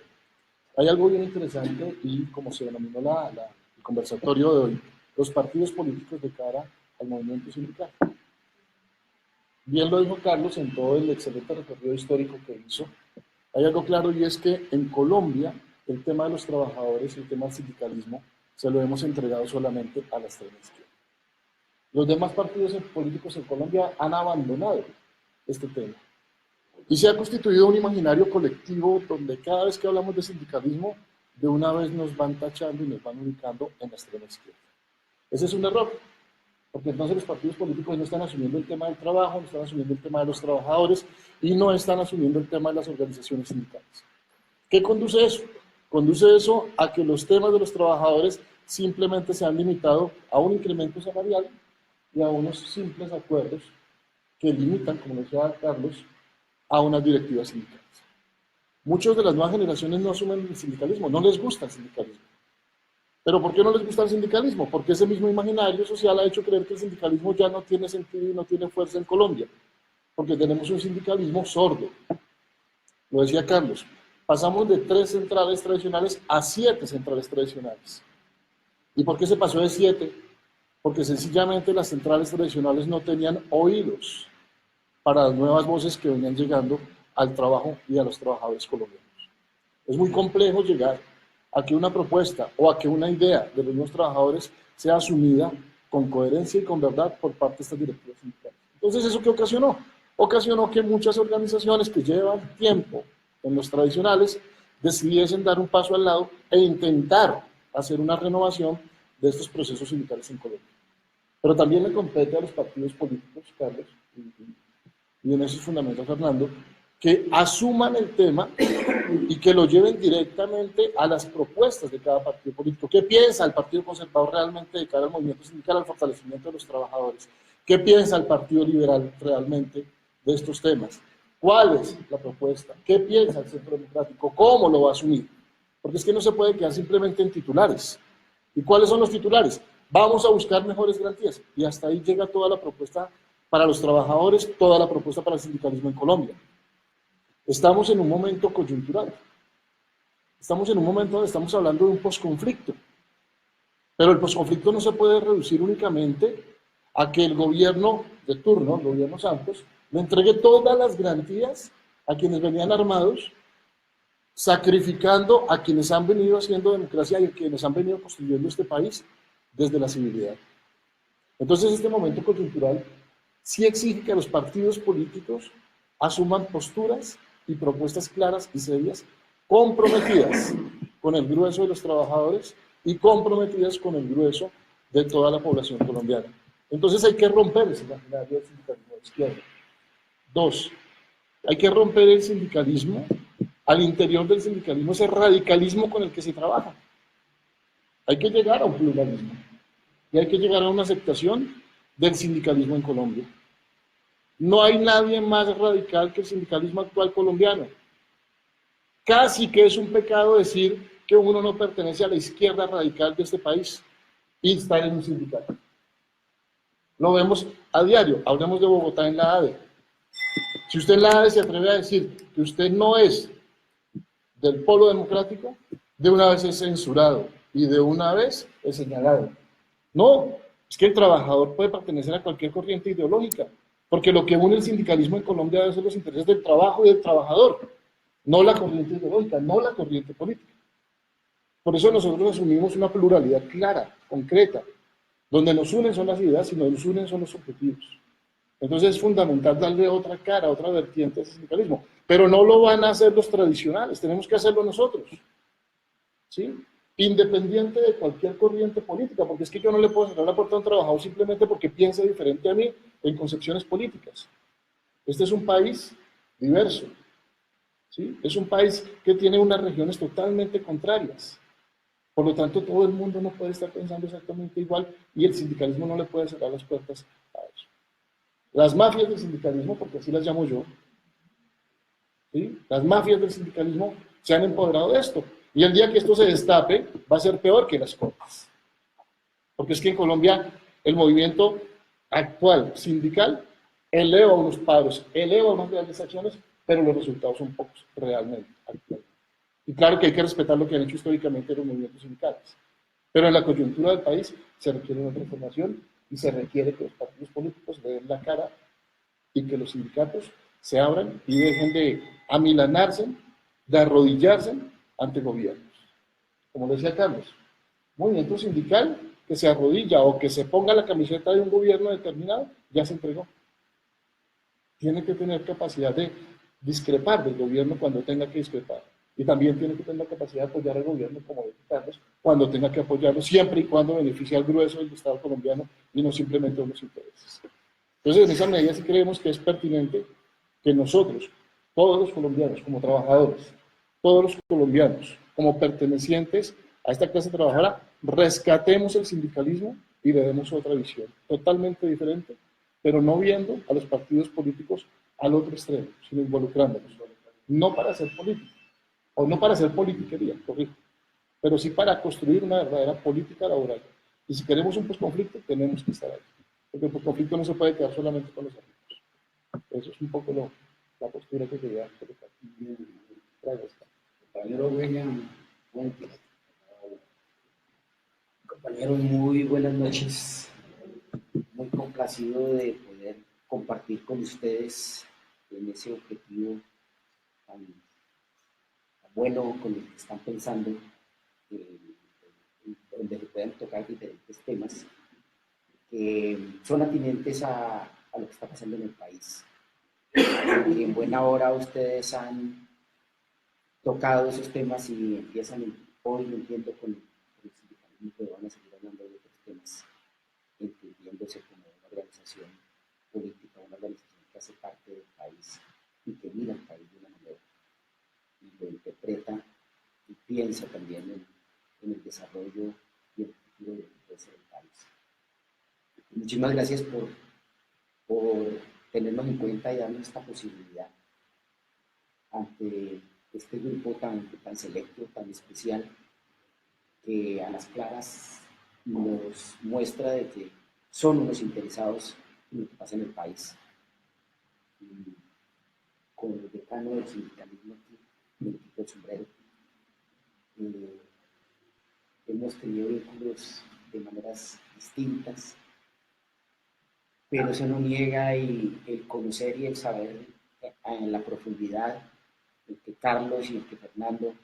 Hay algo bien interesante y como se denominó el conversatorio de hoy, los partidos políticos de cara al movimiento sindical. Bien lo dijo Carlos en todo el excelente recorrido histórico que hizo. Hay algo claro y es que en Colombia el tema de los trabajadores y el tema del sindicalismo se lo hemos entregado solamente a la extrema izquierda. Los demás partidos políticos en Colombia han abandonado este tema. Y se ha constituido un imaginario colectivo donde cada vez que hablamos de sindicalismo, de una vez nos van tachando y nos van ubicando en la extrema izquierda. Ese es un error, porque entonces los partidos políticos no están asumiendo el tema del trabajo, no están asumiendo el tema de los trabajadores y no están asumiendo el tema de las organizaciones sindicales. ¿Qué conduce eso? Conduce eso a que los temas de los trabajadores simplemente se han limitado a un incremento salarial y a unos simples acuerdos que limitan, como decía Carlos, a unas directivas sindicales. Muchos de las nuevas generaciones no asumen el sindicalismo, no les gusta el sindicalismo. ¿Pero por qué no les gusta el sindicalismo? Porque ese mismo imaginario social ha hecho creer que el sindicalismo ya no tiene sentido y no tiene fuerza en Colombia, porque tenemos un sindicalismo sordo. Lo decía Carlos, pasamos de 3 centrales tradicionales a 7 centrales tradicionales. ¿Y por qué se pasó de 7? Porque sencillamente las centrales tradicionales no tenían oídos para las nuevas voces que venían llegando al trabajo y a los trabajadores colombianos. Es muy complejo llegar a que una propuesta o a que una idea de los nuevos trabajadores sea asumida con coherencia y con verdad por parte de estas directivas sindicales. Entonces, ¿eso qué ocasionó? ocasionó que muchas organizaciones que llevan tiempo en los tradicionales decidiesen dar un paso al lado e intentar hacer una renovación de estos procesos sindicales en Colombia. Pero también le compete a los partidos políticos, Carlos, y en esos fundamentos, Fernando, que asuman el tema y que lo lleven directamente a las propuestas de cada partido político. ¿Qué piensa el Partido Conservador realmente de cara al movimiento sindical, al fortalecimiento de los trabajadores? ¿Qué piensa el Partido Liberal realmente de estos temas? ¿Cuál es la propuesta? ¿Qué piensa el Centro Democrático? ¿Cómo lo va a asumir? Porque es que no se puede quedar simplemente en titulares. ¿Y cuáles son los titulares? Vamos a buscar mejores garantías. Y hasta ahí llega toda la propuesta para los trabajadores, toda la propuesta para el sindicalismo en Colombia. Estamos en un momento coyuntural. Estamos en un momento donde estamos hablando de un posconflicto. Pero el posconflicto no se puede reducir únicamente a que el gobierno de turno, el gobierno Santos, le entregue todas las garantías a quienes venían armados, sacrificando a quienes han venido haciendo democracia y a quienes han venido construyendo este país desde la civilidad. Entonces, este momento coyuntural sí exige que los partidos políticos asuman posturas y propuestas claras y serias, comprometidas con el grueso de los trabajadores y comprometidas con el grueso de toda la población colombiana. Entonces hay que romper ese imaginario del sindicalismo de izquierda. Dos, hay que romper el sindicalismo, al interior del sindicalismo, ese radicalismo con el que se trabaja. Hay que llegar a un pluralismo y hay que llegar a una aceptación del sindicalismo en Colombia. No hay nadie más radical que el sindicalismo actual colombiano. Casi que es un pecado decir que uno no pertenece a la izquierda radical de este país y estar en un sindicato. Lo vemos a diario. Hablemos de Bogotá en la ADE. Si usted en la ADE se atreve a decir que usted no es del polo democrático, de una vez es censurado y de una vez es señalado. No, es que el trabajador puede pertenecer a cualquier corriente ideológica, porque lo que une el sindicalismo en Colombia debe ser los intereses del trabajo y del trabajador, no la corriente ideológica, no la corriente política. Por eso nosotros asumimos una pluralidad clara, concreta, donde nos unen son las ideas y nos unen son los objetivos. Entonces es fundamental darle otra cara, otra vertiente a ese sindicalismo. Pero no lo van a hacer los tradicionales, tenemos que hacerlo nosotros. ¿Sí? Independiente de cualquier corriente política, porque es que yo no le puedo cerrar la puerta a un trabajador simplemente porque piense diferente a mí en concepciones políticas. Este es un país diverso. ¿Sí? Es un país que tiene unas regiones totalmente contrarias. Por lo tanto, todo el mundo no puede estar pensando exactamente igual y el sindicalismo no le puede cerrar las puertas a eso. Las mafias del sindicalismo, porque así las llamo yo, ¿sí? Las mafias del sindicalismo se han empoderado de esto. Y el día que esto se destape, va a ser peor que las Cortes. Porque es que en Colombia el movimiento actual sindical eleva unos paros, eleva unas grandes acciones, pero los resultados son pocos realmente actualmente. Y claro que hay que respetar lo que han hecho históricamente los movimientos sindicales. Pero en la coyuntura del país se requiere una transformación y se requiere que los partidos políticos le den la cara y que los sindicatos se abran y dejen de amilanarse, de arrodillarse ante gobiernos. Como decía Carlos, movimiento sindical que se arrodilla o que se ponga la camiseta de un gobierno determinado, ya se entregó. Tiene que tener capacidad de discrepar del gobierno cuando tenga que discrepar. Y también tiene que tener la capacidad de apoyar al gobierno, como dice Carlos, cuando tenga que apoyarlo, siempre y cuando beneficie al grueso del Estado colombiano y no simplemente a unos intereses. Entonces, en esa medida sí creemos que es pertinente que nosotros, todos los colombianos como trabajadores, todos los colombianos como pertenecientes a esta clase trabajadora, rescatemos el sindicalismo y le demos otra visión, totalmente diferente, pero no viendo a los partidos políticos al otro extremo, sino involucrándolos. No para hacer política, o no para hacer politiquería, corrijo, pero sí para construir una verdadera política laboral. Y si queremos un posconflicto, tenemos que estar ahí. Porque el posconflicto no se puede quedar solamente con los amigos. Eso es un poco la postura que quería colocar. Gracias. Compañero William Fuentes. Compañeros, muy buenas noches. Muy complacido de poder compartir con ustedes en ese objetivo tan bueno con el que están pensando, donde se puedan tocar diferentes temas que son atinentes a lo que está pasando en el país. Y en buena hora ustedes han tocado esos temas y empiezan, hoy lo entiendo con el sindicalismo, que van a seguir hablando de otros temas, entendiéndose como una organización política, una organización que hace parte del país y que mira al país de una manera y lo interpreta y piensa también en el desarrollo y el futuro de lo que puede ser el país. Muchísimas gracias por tenernos en cuenta y darnos esta posibilidad ante este grupo tan selecto, tan especial, que a las claras nos muestra de que son unos interesados en lo que pasa en el país. Y con el decano del sindicalismo aquí, me quito el sombrero, hemos tenido vínculos de maneras distintas, pero eso no niega el conocer y el saber en la profundidad el que Carlos y el que Fernando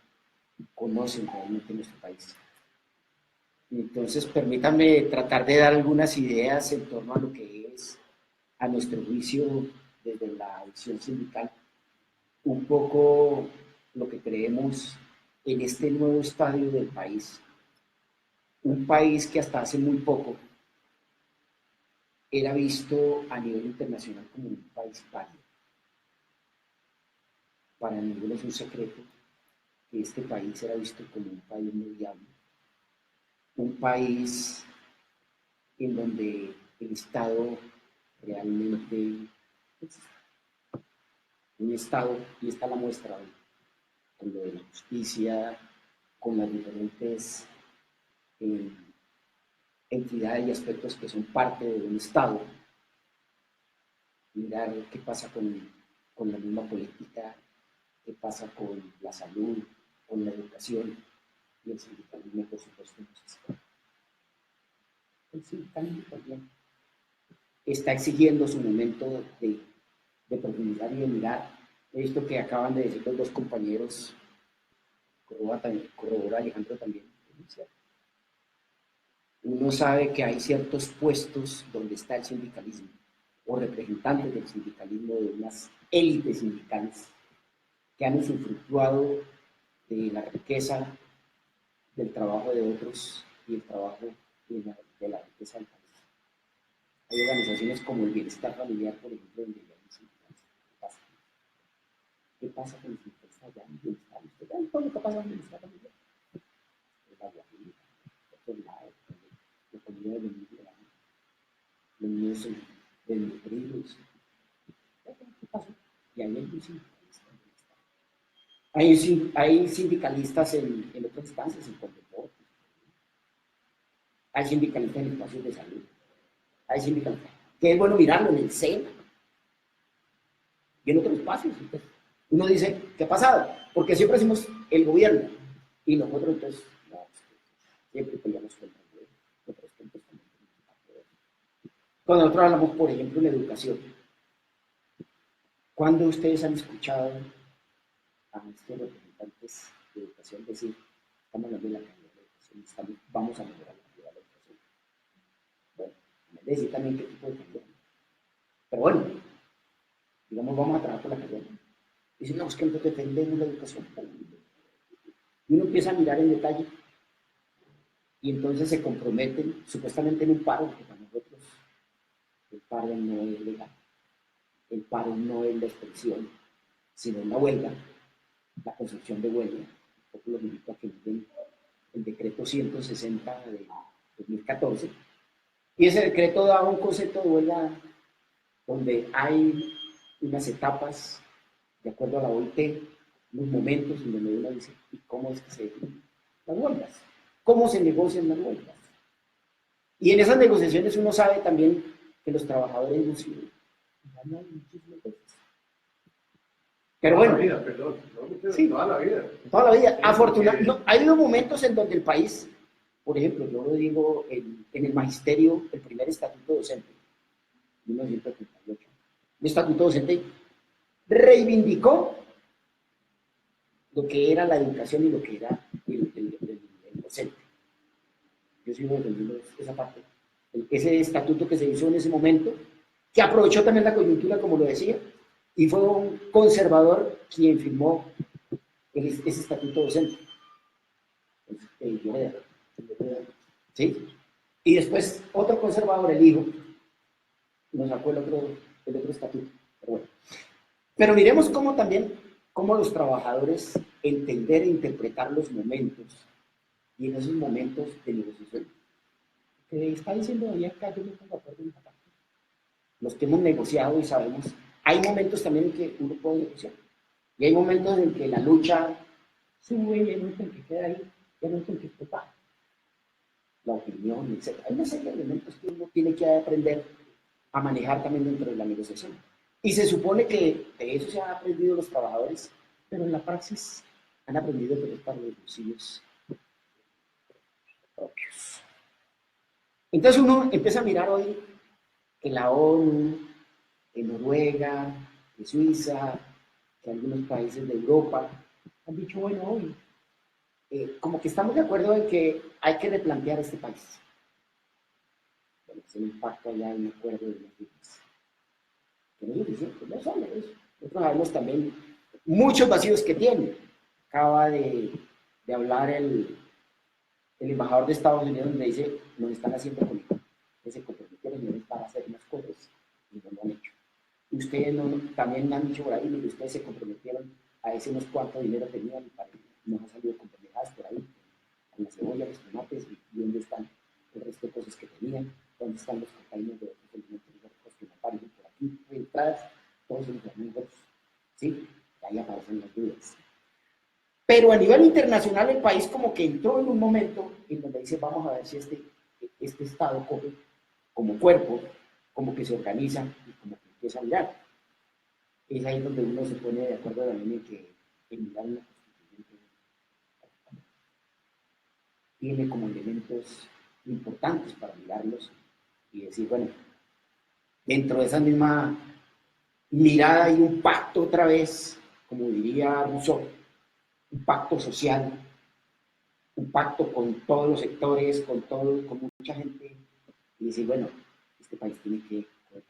conocen realmente nuestro país. Entonces, permítanme tratar de dar algunas ideas en torno a lo que es, a nuestro juicio, desde la visión sindical, un poco lo que creemos en este nuevo estadio del país. Un país que hasta hace muy poco era visto a nivel internacional como un país pálido. Para ninguno es un secreto que este país era visto como un país mediano, un país en donde el Estado realmente existe. Un Estado, y esta la muestra hoy, con lo de la justicia, con las diferentes entidades y aspectos que son parte de un Estado. Mirar qué pasa con la misma política, qué pasa con la salud, con la educación, y el sindicalismo, por supuesto, no se escapa. El sindicalismo también está exigiendo su momento de profundizar y de mirar. He visto que acaban de decir los dos compañeros, corrobora Alejandro también. Uno sabe que hay ciertos puestos donde está el sindicalismo, o representantes del sindicalismo, de unas élites sindicales que han usufructuado de la riqueza del trabajo de otros y el trabajo de la riqueza del país. Hay organizaciones como el Bienestar Familiar, por ejemplo, donde ya hay sindicalistas. ¿Qué pasa con el sindicalista allá en el Bienestar? ¿Usted sabe todo lo que pasa en el Bienestar Familiar? El agua fría, otro lado, la comida de los niños desnutridos. ¿Qué pasa? Y ahí hay un sindicalista. Hay sindicalistas en otras instancias, en Condeportes. Hay sindicalistas en espacios de salud. Hay sindicalistas. Que es bueno mirarlo en el SENA y en otros espacios. Entonces, uno dice, ¿qué ha pasado? Porque siempre decimos el gobierno. Y nosotros entonces, no, siempre peleamos contra el gobierno. Cuando nosotros hablamos, por ejemplo, en educación, ¿cuándo ustedes han escuchado a estos representantes de educación decir, estamos hablando de la calidad de la educación, vamos a mejorar la calidad de la educación? Bueno, me decir también qué tipo de calidad. Pero bueno, digamos, vamos a trabajar por la calidad. Dicen, no, es que nosotros defendemos la educación pública. Y uno empieza a mirar en detalle y entonces se comprometen supuestamente en un paro, porque para nosotros el paro no es legal. El paro no es la expresión, sino una huelga, la concepción de huelga. Poco los invito a que miren el decreto 160 de 2014. Y ese decreto da un concepto de huelga donde hay unas etapas, de acuerdo a la OIT, unos momentos en donde uno dice, ¿y cómo es que se definen las huelgas? ¿Cómo se negocian las huelgas? Y en esas negociaciones uno sabe también que los trabajadores no sirven. Muchísimas veces. Pero bueno, toda la vida, perdón, no, sí, toda la vida. Toda la vida. Afortunadamente, no, ha habido momentos en donde el país, por ejemplo, yo lo digo en el magisterio, el primer estatuto docente, 1938, el estatuto docente reivindicó lo que era la educación y lo que era el docente. Yo sigo defendiendo esa parte. Ese estatuto que se hizo en ese momento, que aprovechó también la coyuntura, como lo decía, y fue un conservador quien firmó ese estatuto docente. Lloreda. ¿Sí? Y después otro conservador, el hijo, nos sacó el otro estatuto. Pero, bueno. Pero miremos cómo también, cómo los trabajadores entender e interpretar los momentos, y en esos momentos de negociación. Que está diciendo ahí acá, yo me pongo de acuerdo en esta parte. Los que hemos negociado y sabemos, hay momentos también en que uno puede negociar. Y hay momentos en que la lucha sube y hay momentos en que queda ahí, y hay momentos en que total. La opinión, etc. Hay una serie de elementos que uno tiene que aprender a manejar también dentro de la negociación. Y se supone que de eso se han aprendido los trabajadores, pero en la praxis han aprendido que es para los bolsillos propios. Entonces uno empieza a mirar hoy que la ONU, que Noruega, que Suiza, que algunos países de Europa han dicho, bueno, hoy, como que estamos de acuerdo en que hay que replantear este país. Bueno, es el impacto allá en un acuerdo de las firmas. Que no es suficiente, no solo eso. Nosotros sabemos también muchos vacíos que tiene. Acaba de hablar el embajador de Estados Unidos, donde dice, nos están haciendo política, que se comprometieron para hacer unas cosas y no lo han hecho. Ustedes también han dicho por ahí que ustedes se comprometieron a ese unos cuantos dinero tenían y nos han salido con pendejadas por ahí, en la cebolla, los tomates, y dónde están el resto de cosas que tenían, dónde están los compañeros de otros elementos que no aparecen por aquí, entradas, todos los amigos, ¿sí? Ahí aparecen las dudas. Pero a nivel internacional el país como que entró en un momento en donde dice, vamos a ver si este Estado como cuerpo, como que se organiza y como que empieza a mirar. Es ahí donde uno se pone de acuerdo también en que el mirar una constitución tiene como elementos importantes para mirarlos y decir, bueno, dentro de esa misma mirada hay un pacto otra vez, como diría Rousseau, un pacto social, un pacto con todos los sectores, con mucha gente, y decir, bueno, este país tiene que correr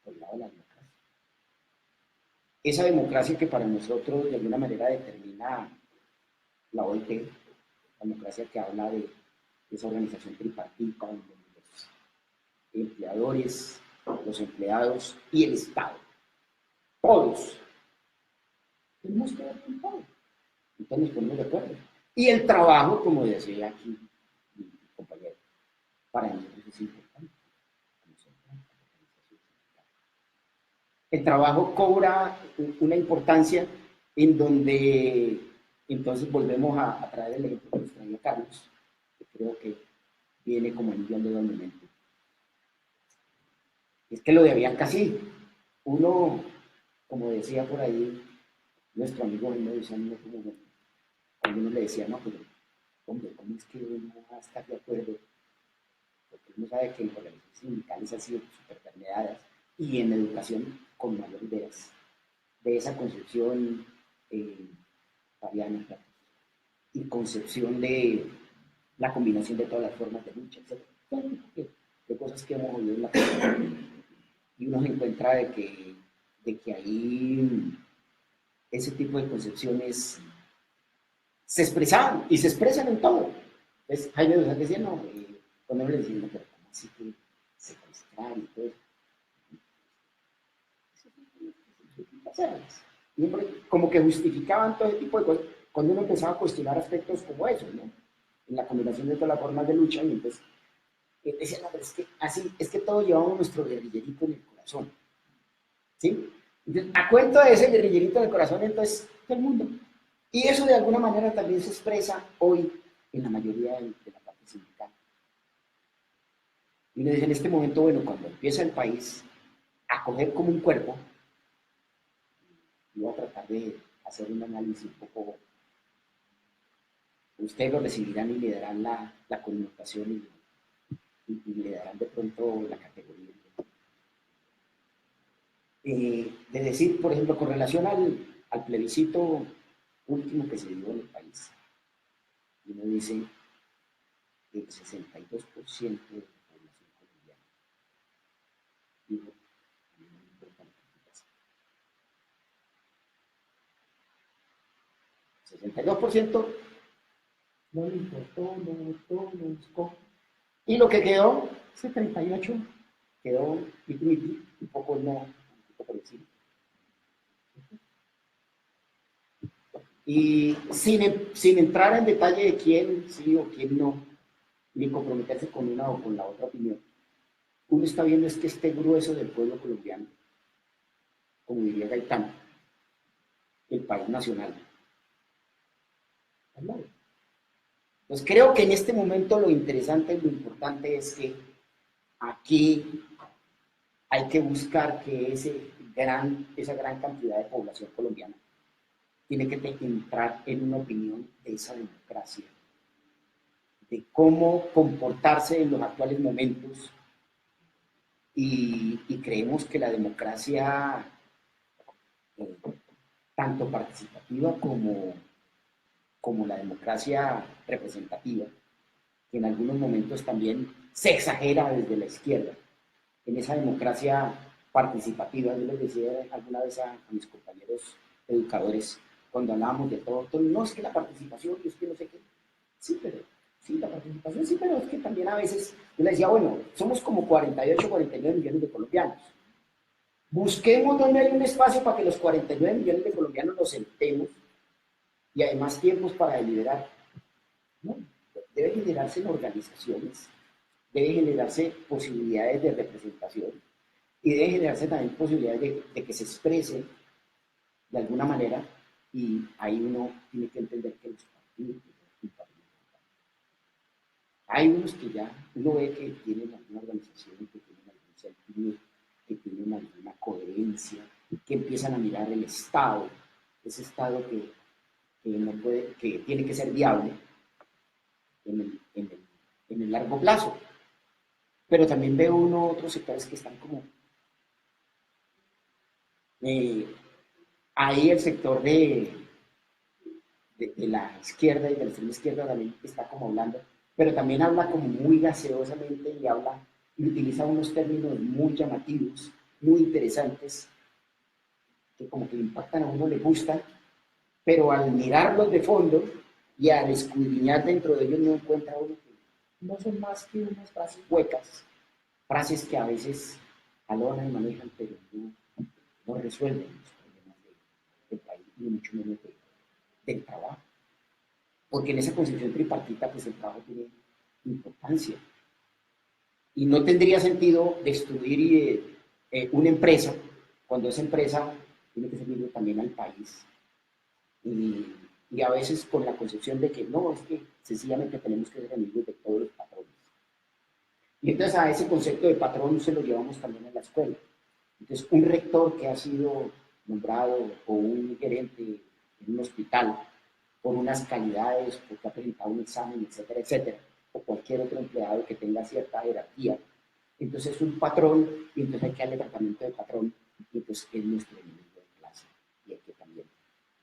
por el lado de la democracia. Esa democracia que para nosotros de alguna manera determina la OIT, la democracia que habla de esa organización tripartita, donde los empleadores, los empleados y el Estado, todos, tenemos que ver con todo. Entonces nos ponemos de acuerdo. Y el trabajo, como decía aquí mi compañero, para nosotros es importante. El trabajo cobra una importancia en donde entonces volvemos a traer el ejemplo que nos traía Carlos, que creo que viene como anillo al dedo al momento. Es que lo de Avianca sí. Uno, como decía por ahí nuestro amigo en medio en otro momento, cuando uno le decía, no, pero hombre, ¿cómo es que uno va a estar de acuerdo? Porque uno sabe que en organizaciones sindicales han sido súper permeadas y en educación con mayor ideas de esa concepción fabiana y concepción de la combinación de todas las formas de lucha, etc. De cosas que hemos oído en la comunidad. Y uno se encuentra de que ahí ese tipo de concepciones se expresaban y se expresan en todo. Entonces, Jaime Duzán decía, no, cuando me le decían, no, pero ¿cómo así que se concentraron y todo eso? Y como que justificaban todo ese tipo de cosas cuando uno empezaba a cuestionar aspectos como esos, ¿no? En la combinación de todas las formas de lucha, y entonces decían, no, pero es que así, es que todos llevamos nuestro guerrillerito en el corazón, ¿sí? Entonces, a cuento de ese guerrillerito en el corazón, entonces, todo el mundo. Y eso de alguna manera también se expresa hoy en la mayoría de la parte sindical. Y uno dice, en este momento, bueno, cuando empieza el país a coger como un cuerpo, y voy a tratar de hacer un análisis un poco, ustedes lo recibirán y le darán la connotación y le darán de pronto la categoría. De decir, por ejemplo, con relación al plebiscito último que se dio en el país, uno dice que el 62% de la población colombiana dijo, a mí no me importa lo que pasa. 62% no le importó, no votó, no buscó. Y lo que quedó, ese 38%, quedó miti, un poco no, un poco por encima. Y sin entrar en detalle de quién sí o quién no, ni comprometerse con una o con la otra opinión, uno está viendo es que este grueso del pueblo colombiano, como diría Gaitán, el país nacional. Pues creo que en este momento lo interesante y lo importante es que aquí hay que buscar que esa gran cantidad de población colombiana tiene que entrar en una opinión de esa democracia, de cómo comportarse en los actuales momentos, y creemos que la democracia, tanto participativa como la democracia representativa, que en algunos momentos también se exagera desde la izquierda, en esa democracia participativa. Yo les decía alguna vez a mis compañeros educadores, cuando hablábamos de todo, no es que la participación, es que no sé qué, sí, la participación sí, pero es que también a veces, yo les decía, bueno, somos como 48, 49 millones de colombianos. Busquemos donde hay un espacio para que los 49 millones de colombianos nos sentemos y además tiempos para deliberar. No, debe generarse en organizaciones, debe generarse posibilidades de representación y debe generarse también posibilidades de que se exprese de alguna manera, y ahí uno tiene que entender que los partidos hay unos que ya uno ve que tienen alguna organización, que tienen algún sentido, que tienen alguna coherencia, que empiezan a mirar el Estado, ese Estado no puede, que tiene que ser viable en el largo plazo. Pero también veo otros sectores que están como ahí el sector de la izquierda y de la extrema izquierda también está como hablando, pero también habla como muy gaseosamente y utiliza unos términos muy llamativos, muy interesantes, que como que impactan a uno, le gustan, pero al mirarlos de fondo y al escudriñar dentro de ellos no encuentra uno que no son más que unas frases huecas, frases que a veces alojan y manejan, pero no resuelven los problemas del país, ni mucho menos del trabajo. Porque en esa concepción tripartita, pues el trabajo tiene importancia. Y no tendría sentido destruir una empresa cuando esa empresa tiene que servirle también al país. Y a veces con la concepción de que no, es que sencillamente tenemos que ser amigos de todos los patrones. Y entonces a ese concepto de patrón se lo llevamos también a la escuela. Entonces un rector que ha sido nombrado o un gerente en un hospital por unas calidades, porque ha presentado un examen, etcétera, etcétera, o cualquier otro empleado que tenga cierta jerarquía, entonces es un patrón, y entonces hay que darle tratamiento de patrón, y entonces es nuestro enemigo de clase, y hay que también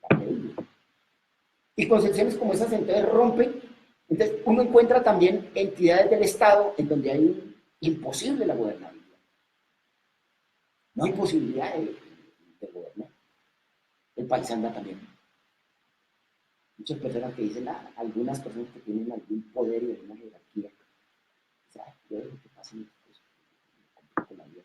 darle uno. Y concepciones como esas entonces rompen, entonces uno encuentra también entidades del Estado en donde hay imposible la gobernabilidad. No hay posibilidad de gobernar. El país anda también. Muchas personas que dicen, algunas personas que tienen algún poder y alguna jerarquía, o sea, yo veo que pasa muchas cosas con la vida.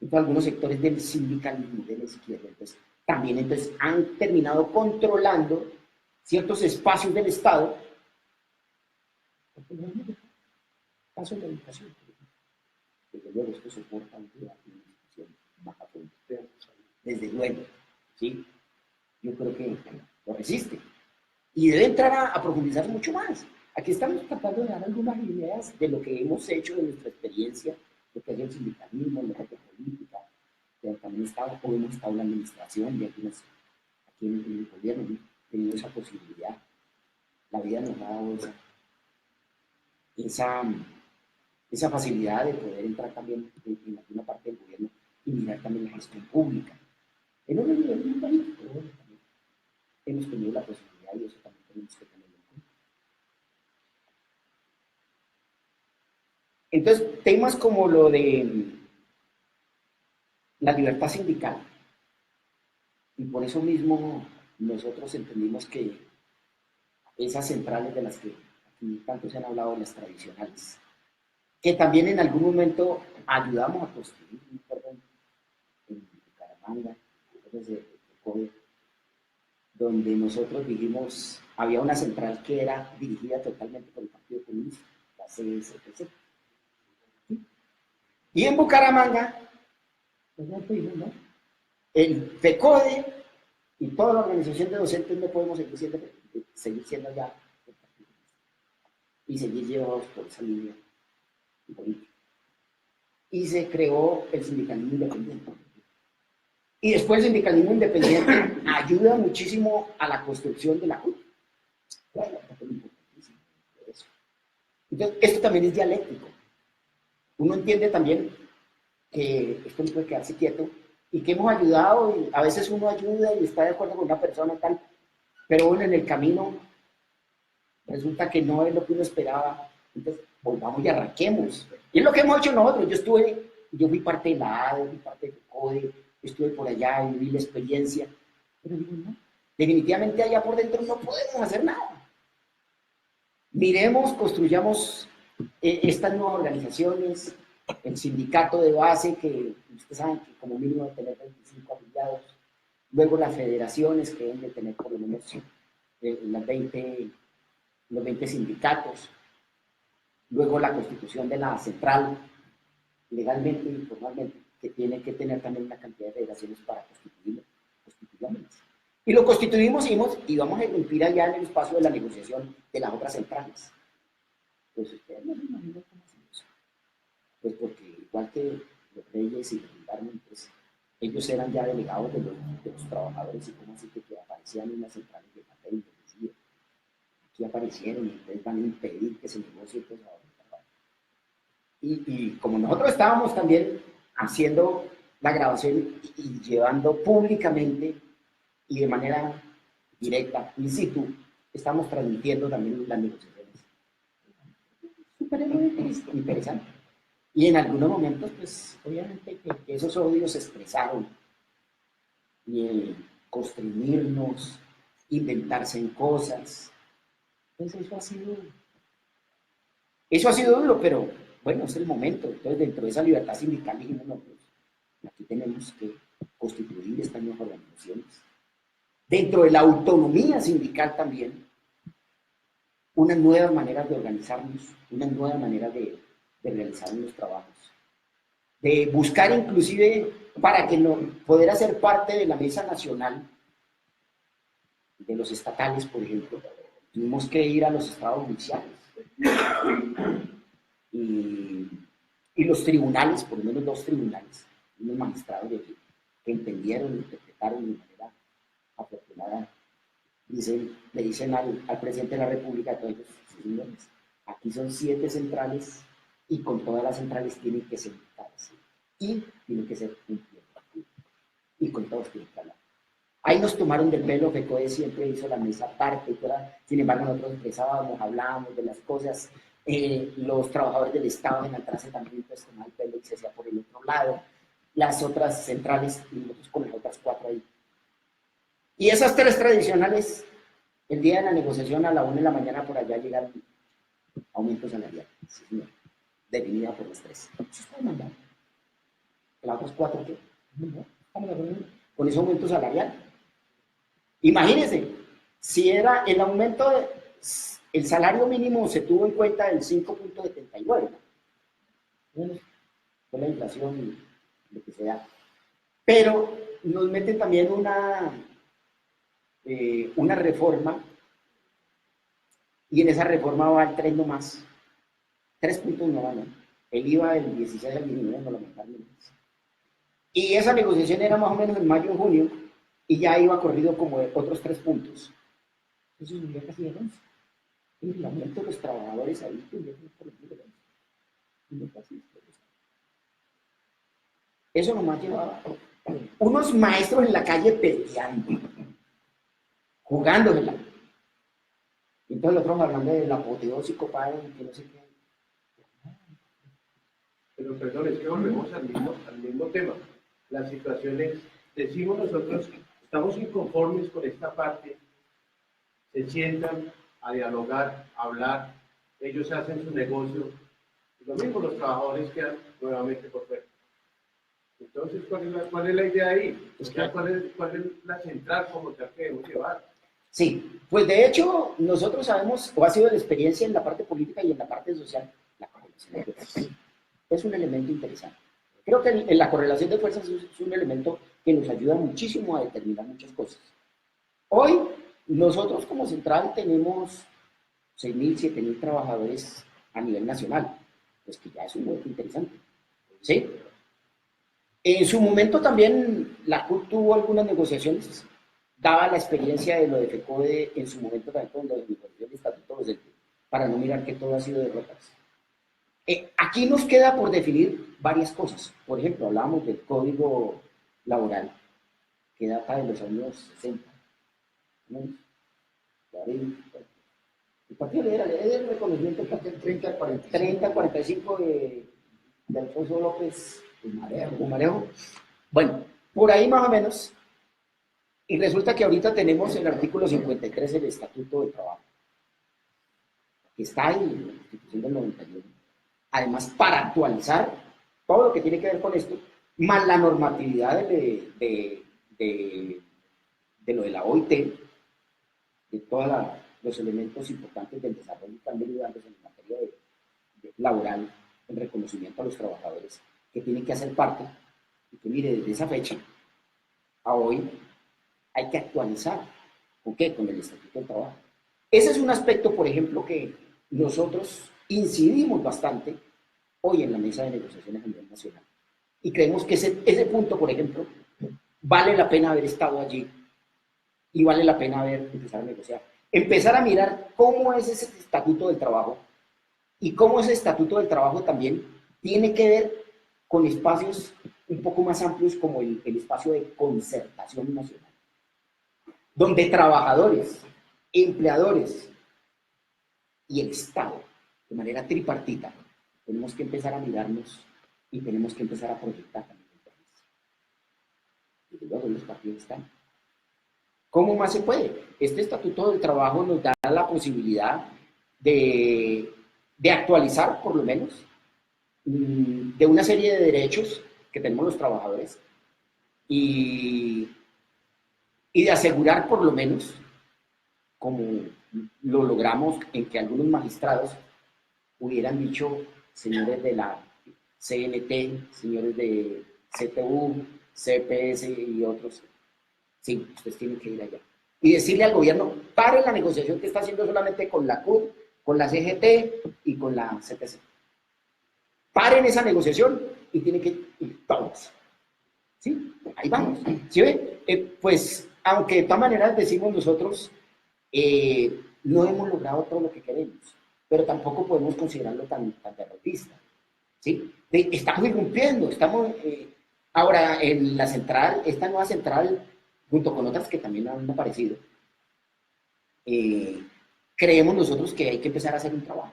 Entonces, algunos sectores del sindicalismo de la izquierda, entonces, también entonces, han terminado controlando ciertos espacios del Estado, porque no es el caso de la educación. Desde luego, esto soporta una administración baja producción, desde luego, ¿sí? Yo creo que lo resiste. Y debe entrar a profundizar mucho más. Aquí estamos tratando de dar algunas ideas de lo que hemos hecho, de nuestra experiencia, lo que es el sindicalismo, la política, que también hemos estado en la administración y aquí en el gobierno hemos tenido esa posibilidad. La vida nos ha dado esa facilidad de poder entrar también en alguna parte del gobierno y mirar también la gestión pública. En un nivel muy bonito, pero bueno, también hemos tenido la posibilidad y eso también tenemos que tenerlo en cuenta. Entonces, temas como lo de la libertad sindical, y por eso mismo nosotros entendimos que esas centrales de las que aquí tanto se han hablado, las tradicionales, que también en algún momento ayudamos a construir, perdón, en Bucaramanga, desde COVID, donde nosotros dijimos, había una central que era dirigida totalmente por el Partido Comunista, la CSPC. Y en Bucaramanga, pues ya fuimos, ¿no? El FECODE y toda la organización de docentes no podemos seguir siendo ya el Partido Comunista y seguir llevados por esa línea política. Y se creó el sindicalismo independiente. Y después el sindicalismo independiente ayuda muchísimo a la construcción de la CUT. Bueno, eso. Entonces, esto también es dialéctico. Uno entiende también que esto no puede quedarse quieto y que hemos ayudado y a veces uno ayuda y está de acuerdo con una persona y tal, pero bueno, en el camino resulta que no es lo que uno esperaba. Entonces, volvamos y arranquemos. Y es lo que hemos hecho nosotros. Yo fui parte de la ADE, fui parte de CODE, estuve por allá y viví la experiencia. Pero digo, no, definitivamente allá por dentro no podemos hacer nada. Miremos, construyamos estas nuevas organizaciones, el sindicato de base, que ustedes saben que como mínimo debe tener 25 afiliados, luego las federaciones que deben de tener por lo menos los 20 sindicatos, luego la constitución de la central, legalmente y formalmente, que tiene que tener también una cantidad de federaciones para constituirlas. Y lo constituimos y vamos a irrumpir allá en el espacio de la negociación de las otras centrales. Pues ustedes no se imaginan cómo hacemos eso. Pues porque igual que los reyes y los gendarmes, pues ellos eran ya delegados de los trabajadores y como así que aparecían en las centrales de papel y decía, aquí aparecieron y ustedes van a impedir que se negocie pues ahora. Y como nosotros estábamos también haciendo la grabación y llevando públicamente y de manera directa, in situ, estamos transmitiendo también las negociaciones. Súper interesante. Y en algunos momentos, pues, obviamente que esos odios se expresaron. Y construirnos, inventarse en cosas. Entonces eso ha sido duro, pero bueno, es el momento. Entonces, dentro de esa libertad sindical dijimos, no, pues, aquí tenemos que constituir estas nuevas organizaciones. Dentro de la autonomía sindical también, unas nuevas maneras de organizarnos, unas nuevas maneras de realizar los trabajos, de buscar inclusive para que poder hacer parte de la mesa nacional de los estatales, por ejemplo, tuvimos que ir a los estados judiciales y los tribunales, por lo menos 2 tribunales, unos magistrados de aquí, que entendieron y interpretaron de manera afortunada. Le dicen al presidente de la República, a todos ellos, señores, aquí son 7 centrales y con todas las centrales tienen que sentarse y tienen que ser un tiempo y con todos tienen que hablar. Ahí nos tomaron del pelo, FECODE siempre hizo la mesa aparte, sin embargo nosotros empezábamos, hablábamos de las cosas, los trabajadores del Estado en Altrace también pues tomaban el pelo y se hacía por el otro lado, las otras centrales y nosotros con las otras 4 ahí. Y esas 3 tradicionales, el día de la negociación a la 1 de la mañana por allá llegaron aumentos salariales, sí, señor, definida por las 3. Eso está mandando. Las otras 4, ¿qué? No, con ese aumento salarial. Imagínense, si era el aumento, el salario mínimo se tuvo en cuenta del 5.79, fue la inflación y lo que sea. Pero nos meten también una reforma, y en esa reforma va el 3 nomás. 3 puntos no van, ¿no? El IVA del 16 al 19 no lo aumentaron. Y esa negociación era más o menos en mayo o junio, y ya iba corrido como de otros 3 puntos. Entonces subía casi de 11. El aumento de los trabajadores ahí, eso nomás llevaba unos maestros en la calle peleando, jugándosela. Y entonces los otros hablando de la apoteosis, compadre, que no sé qué. Pero perdón, es que volvemos al mismo tema. La situación es, decimos nosotros, estamos inconformes con esta parte, se sientan a dialogar, a hablar, ellos hacen su negocio, y lo mismo los trabajadores quedan nuevamente por fuera. Entonces, ¿cuál es la idea ahí? O sea, ¿cuál es la central como tal que debemos llevar? Sí, pues de hecho nosotros sabemos, o ha sido la experiencia en la parte política y en la parte social, la correlación de fuerzas. Es un elemento interesante. Creo que en la correlación de fuerzas es un elemento que nos ayuda muchísimo a determinar muchas cosas. Hoy nosotros como central tenemos 6.000, 7.000 trabajadores a nivel nacional, pues que ya es un momento interesante. ¿Sí? En su momento también la CUT tuvo algunas negociaciones, daba la experiencia de lo de FECODE en su momento también con lo de el estatuto docente, para no mirar que todo ha sido derrotas. Aquí nos queda por definir varias cosas. Por ejemplo, hablábamos del código laboral, que data de los años 60. ¿No? El partido liberal es el reconocimiento del 30-45 de Alfonso López Humarejo. Bueno, por ahí más o menos. Y resulta que ahorita tenemos el artículo 53 del Estatuto de Trabajo, que está ahí en la Constitución del 91. Además, para actualizar todo lo que tiene que ver con esto, más la normatividad de lo de la OIT, de todos los elementos importantes del desarrollo que han venido dándose en materia laboral, en reconocimiento a los trabajadores, que tienen que hacer parte, y que mire, desde esa fecha a hoy, hay que actualizar. ¿Con qué? Con el Estatuto del Trabajo. Ese es un aspecto, por ejemplo, que nosotros incidimos bastante hoy en la mesa de negociaciones a nivel nacional. Y creemos que ese punto, por ejemplo, vale la pena haber estado allí y vale la pena empezar a negociar. Empezar a mirar cómo es ese Estatuto del Trabajo y cómo ese Estatuto del Trabajo también tiene que ver con espacios un poco más amplios como el espacio de concertación nacional, donde trabajadores, empleadores y el Estado, de manera tripartita, tenemos que empezar a mirarnos y tenemos que empezar a proyectar también el país. Y luego los partidos están. ¿Cómo más se puede? Este Estatuto del Trabajo nos da la posibilidad de actualizar, por lo menos, de una serie de derechos que tenemos los trabajadores y de asegurar, por lo menos, como lo logramos en que algunos magistrados hubieran dicho, señores de la CNT, señores de CTU, CPS y otros, sí, ustedes tienen que ir allá. Y decirle al gobierno, pare la negociación que está haciendo solamente con la CUT, con la CGT y con la CPC. Paren esa negociación y tienen que ir todos. ¿Sí? Ahí vamos. ¿Sí ve? Pues, aunque de todas maneras decimos nosotros, no hemos logrado todo lo que queremos, pero tampoco podemos considerarlo tan derrotista. ¿Sí? Estamos irrumpiendo, estamos... ahora, en la central, esta nueva central, junto con otras que también han aparecido, creemos nosotros que hay que empezar a hacer un trabajo.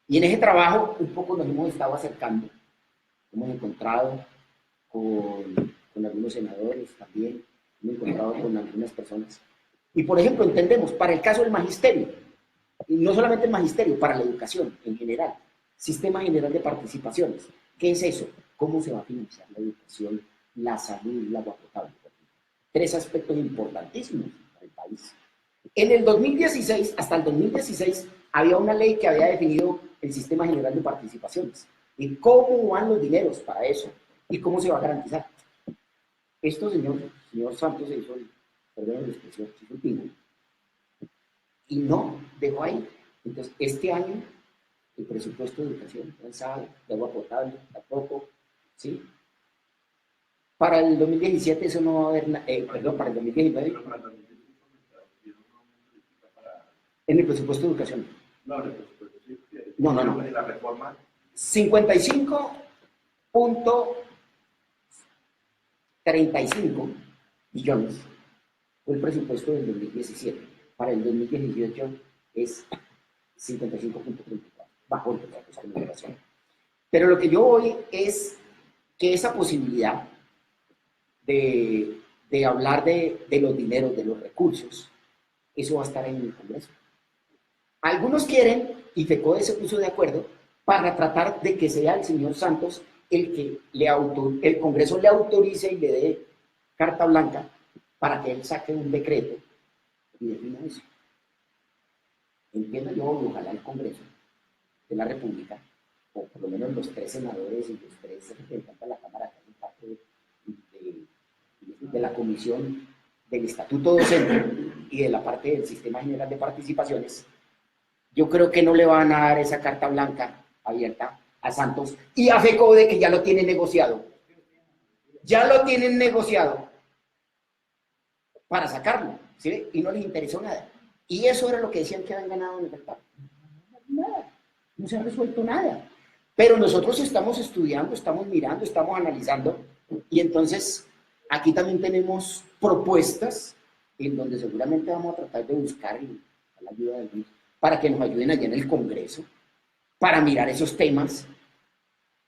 Y en ese trabajo un poco nos hemos estado acercando, hemos encontrado con algunos senadores también, hemos encontrado con algunas personas. Y por ejemplo, entendemos, para el caso del magisterio, y no solamente el magisterio, para la educación en general, Sistema General de Participaciones. ¿Qué es eso? ¿Cómo se va a financiar la educación, la salud y el agua potable? 3 aspectos importantísimos para el país. En el 2016, hasta el 2016, había una ley que había definido el Sistema General de Participaciones y cómo van los dineros para eso y cómo se va a garantizar. Esto, señor Santos, se hizo, perdón la expresión, se hizo el pingo y no dejó ahí. Entonces, este año, el presupuesto de educación, no sabe, de agua potable, tampoco, ¿sí? Para el 2017 eso no va a haber, perdón, para el 2019. En el presupuesto de educación. No, en el presupuesto sí. No. En la reforma. 55.35 billones fue el presupuesto del 2017. Para el 2018 es 55.34. Bajo el presupuesto de educación. Pero lo que yo voy es que esa posibilidad de de hablar de los dineros, de los recursos, eso va a estar en el Congreso. Algunos quieren, y FECODE se puso de acuerdo, para tratar de que sea el señor Santos el que el Congreso le autorice y le dé carta blanca para que él saque un decreto y defina eso. Entiendo yo, y ojalá el Congreso de la República, o por lo menos los 3 senadores y los 3 representantes de la Cámara, que hacen parte de la Comisión del Estatuto Docente y de la parte del Sistema General de Participaciones, yo creo que no le van a dar esa carta blanca abierta a Santos y a FECODE, que ya lo tienen negociado. Ya lo tienen negociado para sacarlo, ¿sí? Y no les interesó nada. Y eso era lo que decían que habían ganado en el mercado. Nada, no se ha resuelto nada. Pero nosotros estamos estudiando, estamos mirando, estamos analizando, y entonces aquí también tenemos propuestas en donde seguramente vamos a tratar de buscar la ayuda de Luis para que nos ayuden allá en el Congreso, para mirar esos temas,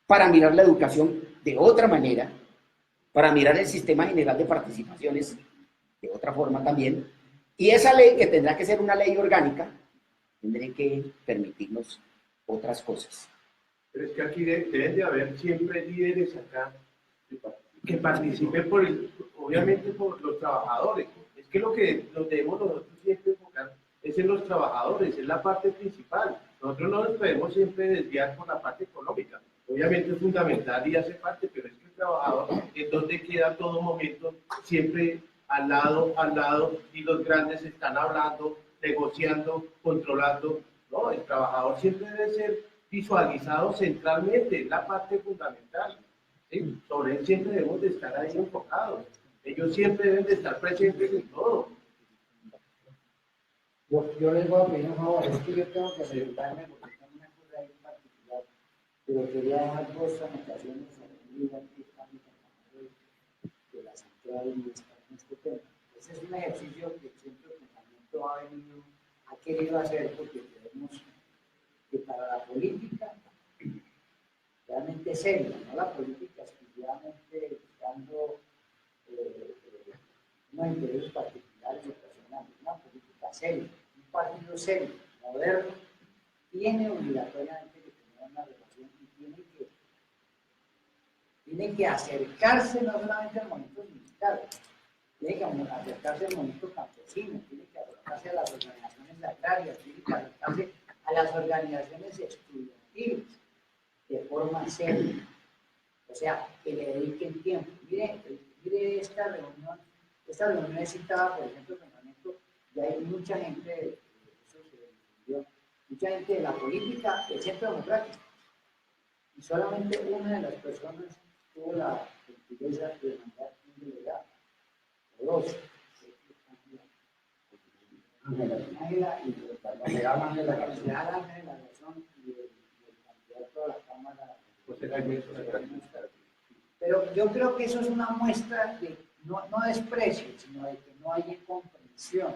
para mirar la educación de otra manera, para mirar el sistema general de participaciones de otra forma también, y esa ley, que tendrá que ser una ley orgánica, tendrá que permitirnos otras cosas. Pero es que aquí deben de haber siempre líderes acá que participen obviamente por los trabajadores. Es que lo que nos debemos nosotros siempre enfocar es en los trabajadores, es la parte principal. Nosotros no nos podemos siempre desviar por la parte económica. Obviamente es fundamental y hace parte, pero es que el trabajador es donde queda todo momento, siempre al lado, y los grandes están hablando, negociando, controlando. No, el trabajador siempre debe ser visualizado centralmente, es la parte fundamental. ¿Sí? Sobre él siempre debemos de estar ahí enfocados. Ellos siempre deben de estar presentes en todo. Yo les voy a pedir un favor, es que yo tengo que presentarme porque tengo una cosa ahí en particular, pero quería dejar 2 anotaciones en el libro que está mi compañero de la central y está en este tema. Ese es un ejercicio que el Centro de Pensamiento ha querido hacer porque creemos que para la política realmente seria, no la política exclusivamente buscando unos intereses particulares o personales, una política seria, un partido serio, moderno, tiene obligatoriamente que tener una relación y tiene que acercarse no solamente al movimiento sindical, tiene que acercarse al movimiento campesino, tiene que acercarse a las organizaciones agrarias, tiene que acercarse a las organizaciones estudiantiles de forma seria, o sea, que le dediquen tiempo. Mire esta reunión es citada, por ejemplo, en el Parlamento, y hay mucha gente, mucha gente de la política del Centro Democrático, y solamente una de las personas tuvo la gentileza de mandar un delegado, o 2, Ángela y la Ángela Garzón y el candidato a la Cámara. Pero yo creo que eso es una muestra de, no desprecio, sino de que no hay comprensión,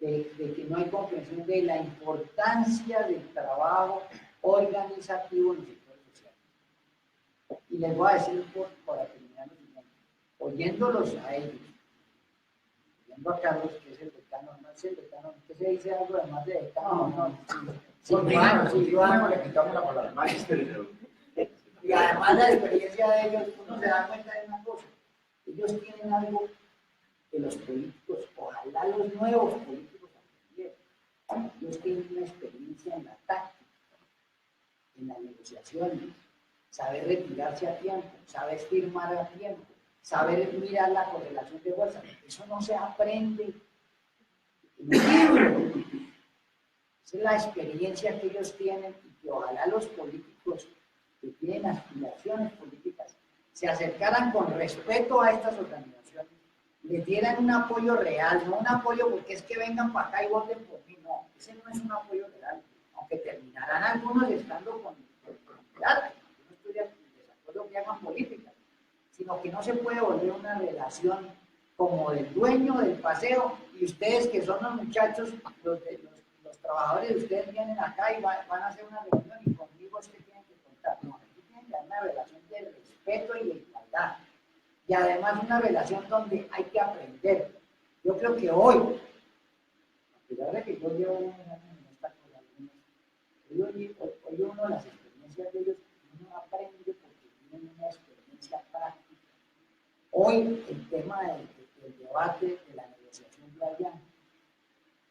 de que no hay comprensión de la importancia del trabajo organizativo en el sector social. Y les voy a decir, para terminar, oyéndolos a ellos, oyendo a Carlos, que es el decano, no es el decano, que se dice algo además de decano, Le quitamos la palabra. Y además la experiencia de ellos, uno se da cuenta de una cosa, ellos tienen algo que los políticos, ojalá los nuevos políticos aprendieran. Ellos tienen una experiencia en la táctica, en las negociaciones, saber retirarse a tiempo, saber firmar a tiempo, saber mirar la correlación de fuerza. Eso no se aprende en un libro. Esa es la experiencia que ellos tienen y que ojalá los políticos que tienen aspiraciones políticas se acercaran con respeto a estas organizaciones, les dieran un apoyo real, no un apoyo porque es que vengan para acá y voten por mí, no, ese no es un apoyo real, aunque terminarán algunos estando con plata, yo no estoy de desacuerdo que hagan política, sino que no se puede volver una relación como del dueño del paseo y ustedes que son los muchachos, los trabajadores de ustedes vienen acá y van a hacer una reunión y conmigo es que tienen que contar. No, aquí tienen que haber una relación de respeto y de igualdad. y además una relación donde hay que aprender. Yo creo que hoy, a pesar de que yo llevo unos años en esta cosa, hoy uno de las experiencias de ellos, uno aprende porque tienen una experiencia práctica. Hoy el tema del debate, de la negociación de allá,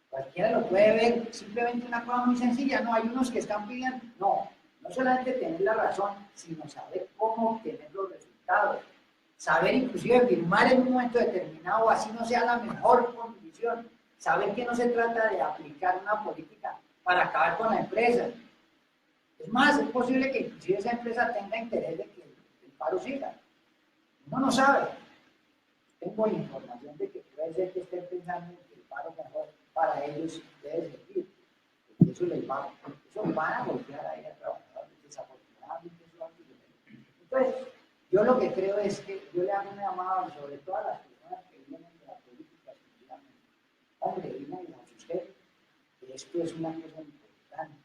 cualquiera lo puede ver, simplemente una cosa muy sencilla, no, hay unos que están pidiendo, no solamente tener la razón, sino saber cómo obtener los resultados, saber inclusive firmar en un momento determinado, así no sea la mejor condición, saber que no se trata de aplicar una política para acabar con la empresa. Es más, es posible que inclusive esa empresa tenga interés de que el paro siga. Uno no sabe. Tengo información de que puede ser que estén pensando que el paro mejor para ellos debe servir. Porque eso va a golpear ahí a trabajadores, desafortunadamente eso va a suceder. Entonces, yo lo que creo es que yo le hago un llamado sobre todas las personas que vienen de la política exclusivamente. Hombre, Irina y usted, que esto es una cosa importante,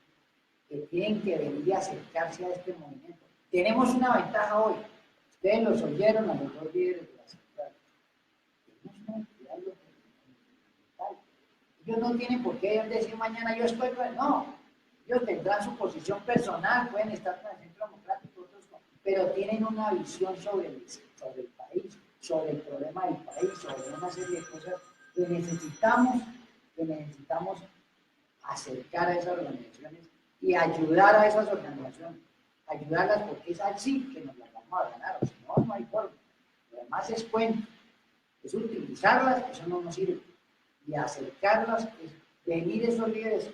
que tienen que venir y acercarse a este movimiento. Tenemos una ventaja hoy. Ustedes los oyeron a los dos líderes de la central. Tenemos una entidad fundamental. Ellos no tienen por qué decir mañana yo estoy con él. No, ellos tendrán su posición personal, pueden estar con el Centro Democrático, otros no, pero tienen una visión sobre el país, sobre el problema del país, sobre una serie de cosas que necesitamos acercar a esas organizaciones y ayudar a esas organizaciones, ayudarlas porque es así que nos las vamos a ganar, o si no, no hay forma. Lo demás es cuento, es utilizarlas, eso no nos sirve, y acercarlas, es venir esos líderes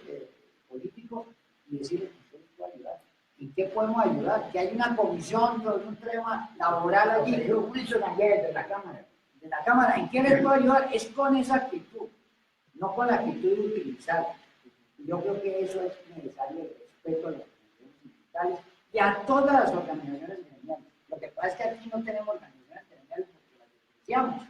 políticos y decirles que ustedes pueden ayudar. ¿En qué podemos ayudar? Que hay una comisión sobre un tema laboral allí, de la Cámara, ¿en qué les puedo ayudar? Es con esa actitud, no con la actitud de utilizar. Yo creo que eso es necesario, el respeto a las organizaciones sindicales y a todas las organizaciones gremiales. Lo que pasa es que aquí no tenemos organizaciones gremiales porque las despreciamos.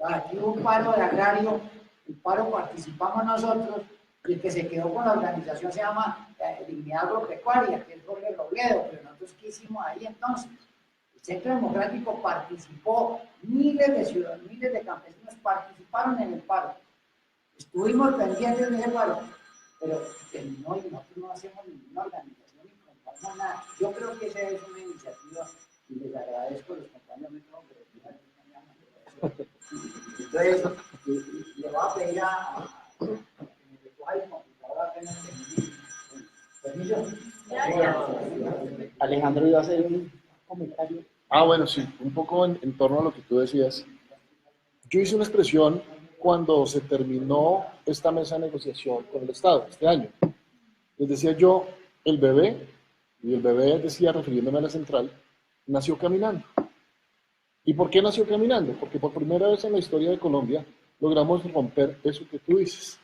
Aquí hubo un paro de agrario, el paro participamos nosotros, y el que se quedó con la organización se llama Dignidad Agropecuaria, que es Jorge Robledo, pero nosotros ¿qué hicimos ahí entonces? El Centro Democrático participó, miles de ciudadanos, miles de campesinos participaron en el paro. Estuvimos pendientes de ese paro, pero terminó y nosotros no hacemos ninguna organización ni compramos nada. Yo creo que esa es una iniciativa y les agradezco a los compañeros de entonces, le voy a pedir a que me recoja el computador apenas termine. Permiso. Alejandro iba a hacer un comentario. Bueno, sí, un poco en torno a lo que tú decías. Yo hice una expresión cuando se terminó esta mesa de negociación con el Estado este año. Les decía yo, el bebé, y el bebé decía, refiriéndome a la central, nació caminando. ¿Y por qué nació caminando? Porque por primera vez en la historia de Colombia logramos romper eso que tú dices,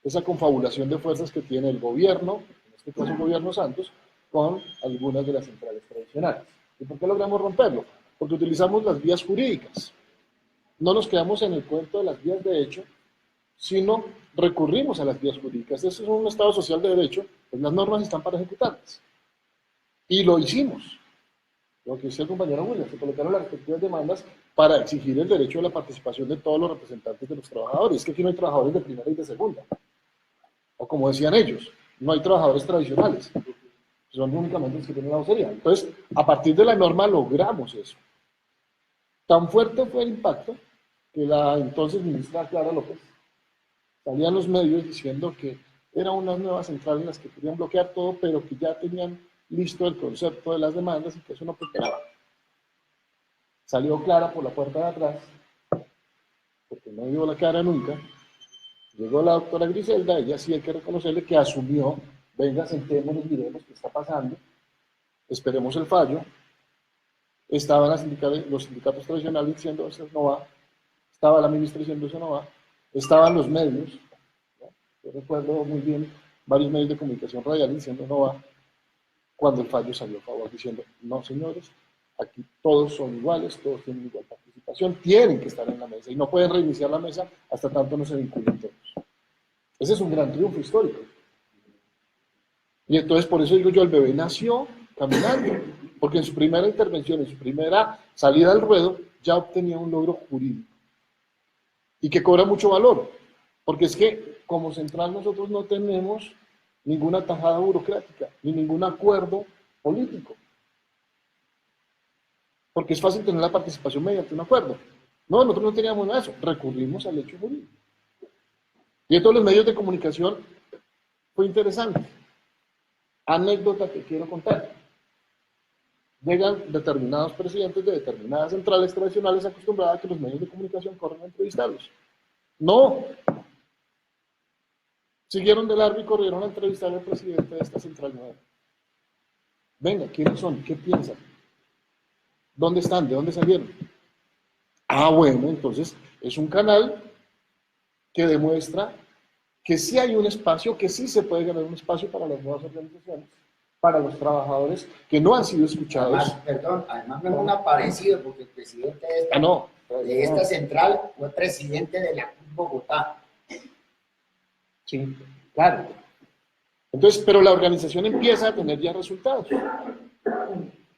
esa confabulación de fuerzas que tiene el gobierno, en este caso el gobierno Santos, con algunas de las centrales tradicionales. ¿Y por qué logramos romperlo? Porque utilizamos las vías jurídicas. No nos quedamos en el cuento de las vías de hecho, sino recurrimos a las vías jurídicas. Este es un Estado social de derecho, pues las normas están para ejecutarlas. Y lo hicimos. Lo que decía el compañero William, se colocaron las respectivas demandas para exigir el derecho a la participación de todos los representantes de los trabajadores. Es que aquí no hay trabajadores de primera y de segunda. O como decían ellos, no hay trabajadores tradicionales. Son únicamente los que tienen la vocería. Entonces, a partir de la norma logramos eso. Tan fuerte fue el impacto que la entonces ministra Clara López salía en los medios diciendo que eran unas nuevas centrales las que querían bloquear todo, pero que ya tenían listo el concepto de las demandas y que eso no prosperaba. Salió Clara por la puerta de atrás, porque no dio la cara nunca. Llegó la doctora Griselda, ella sí hay que reconocerle que asumió, venga, sentémonos, miremos qué está pasando, esperemos el fallo. Estaban los sindicatos tradicionales diciendo eso no va, estaba la ministra diciendo eso no va, estaban los medios, ¿no? Yo recuerdo muy bien varios medios de comunicación radial diciendo no va, cuando el fallo salió a favor diciendo no señores, aquí todos son iguales, todos tienen igual participación, tienen que estar en la mesa y no pueden reiniciar la mesa hasta tanto no se vinculen todos. Ese es un gran triunfo histórico. Y entonces por eso digo yo, el bebé nació caminando, porque en su primera intervención, en su primera salida al ruedo, ya obtenía un logro jurídico y que cobra mucho valor, porque es que como central nosotros no tenemos ninguna tajada burocrática, ni ningún acuerdo político, porque es fácil tener la participación mediante un acuerdo. No, nosotros no teníamos nada de eso, recurrimos al hecho jurídico. Y en todos los medios de comunicación fue interesante. Anécdota que quiero contar. Llegan determinados presidentes de determinadas centrales tradicionales acostumbradas a que los medios de comunicación corran a entrevistarlos. No. Siguieron de largo y corrieron a entrevistar al presidente de esta central nueva. Venga, ¿quiénes son? ¿Qué piensan? ¿Dónde están? ¿De dónde salieron? Ah, bueno, entonces es un canal que demuestra que sí hay un espacio, que sí se puede ganar un espacio para las nuevas organizaciones, para los trabajadores que no han sido escuchados. Además, perdón, además no es un aparecido, porque el presidente de esta No. central fue presidente de la CUT Bogotá. Sí, claro. Entonces, pero la organización empieza a tener ya resultados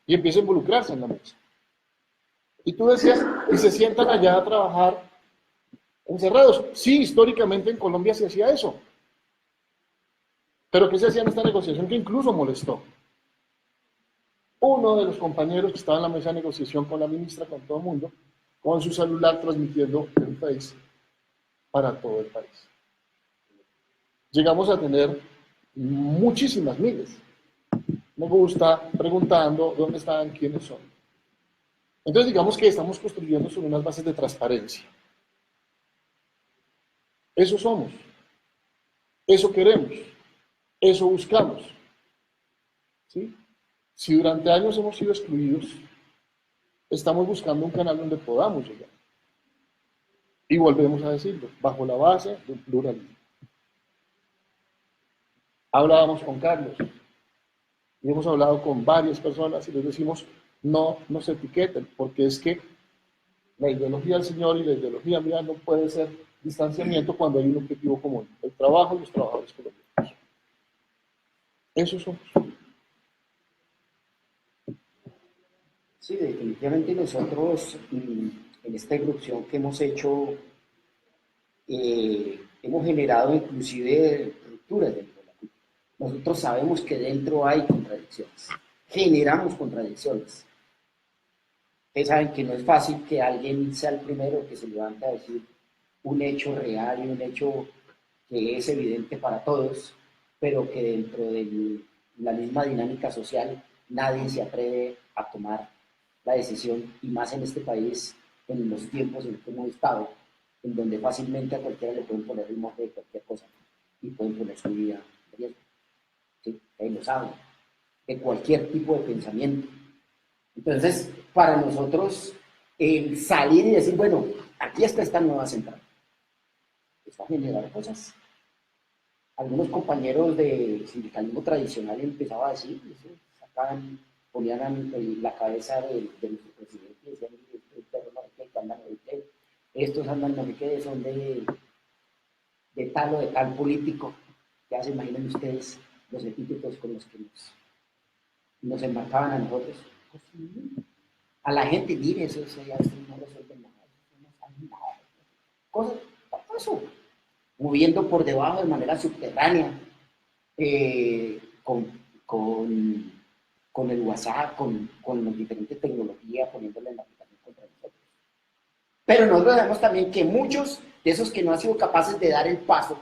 y empieza a involucrarse en la mesa. Y tú decías, y se sientan allá a trabajar encerrados. Sí, históricamente en Colombia se hacía eso. Pero ¿qué se hacía en esta negociación que incluso molestó? Uno de los compañeros que estaba en la mesa de negociación con la ministra, con todo el mundo, con su celular transmitiendo el Face para todo el país. Llegamos a tener muchísimas miles. Me gusta, preguntando dónde están, quiénes son. Entonces digamos que estamos construyendo sobre unas bases de transparencia. Eso somos, eso queremos, eso buscamos. ¿Sí? Si durante años hemos sido excluidos, estamos buscando un canal donde podamos llegar. Y volvemos a decirlo, bajo la base del pluralismo. Hablábamos con Carlos y hemos hablado con varias personas y les decimos, no nos etiqueten, porque es que la ideología del Señor y la ideología mía no puede ser distanciamiento cuando hay un objetivo común, el trabajo y los trabajadores colombianos. Eso somos. Sí, definitivamente nosotros en esta irrupción que hemos hecho, hemos generado inclusive rupturas dentro de la cultura. Nosotros sabemos que dentro hay contradicciones, generamos contradicciones. Ustedes saben que no es fácil que alguien sea el primero que se levanta a decir un hecho real y un hecho que es evidente para todos, pero que dentro de la misma dinámica social nadie se atreve a tomar la decisión, y más en este país, en los tiempos en que hemos estado, en donde fácilmente a cualquiera le pueden poner el mote de cualquier cosa y pueden poner su vida en riesgo. ¿Sí? Ellos lo saben, de cualquier tipo de pensamiento. Entonces, para nosotros, el salir y decir, bueno, aquí está esta nueva central, eso va a generar cosas. Algunos compañeros de sindicalismo tradicional empezaban a decir, sacaban, ponían la cabeza de nuestro presidente y decían, estos perros no sé qué, que andan no sé qué, estos andan no sé qué, son de tal o de tal político. Ya se imaginan ustedes los epítetos con los que nos enmarcaban a nosotros. A la gente, mire, eso ya no resuelve nada, eso no sabe nada. Cosas, eso, moviendo por debajo de manera subterránea, con el WhatsApp, con las diferentes tecnologías, poniéndole en la aplicación contra nosotros. Pero nosotros sabemos también que muchos de esos que no han sido capaces de dar el paso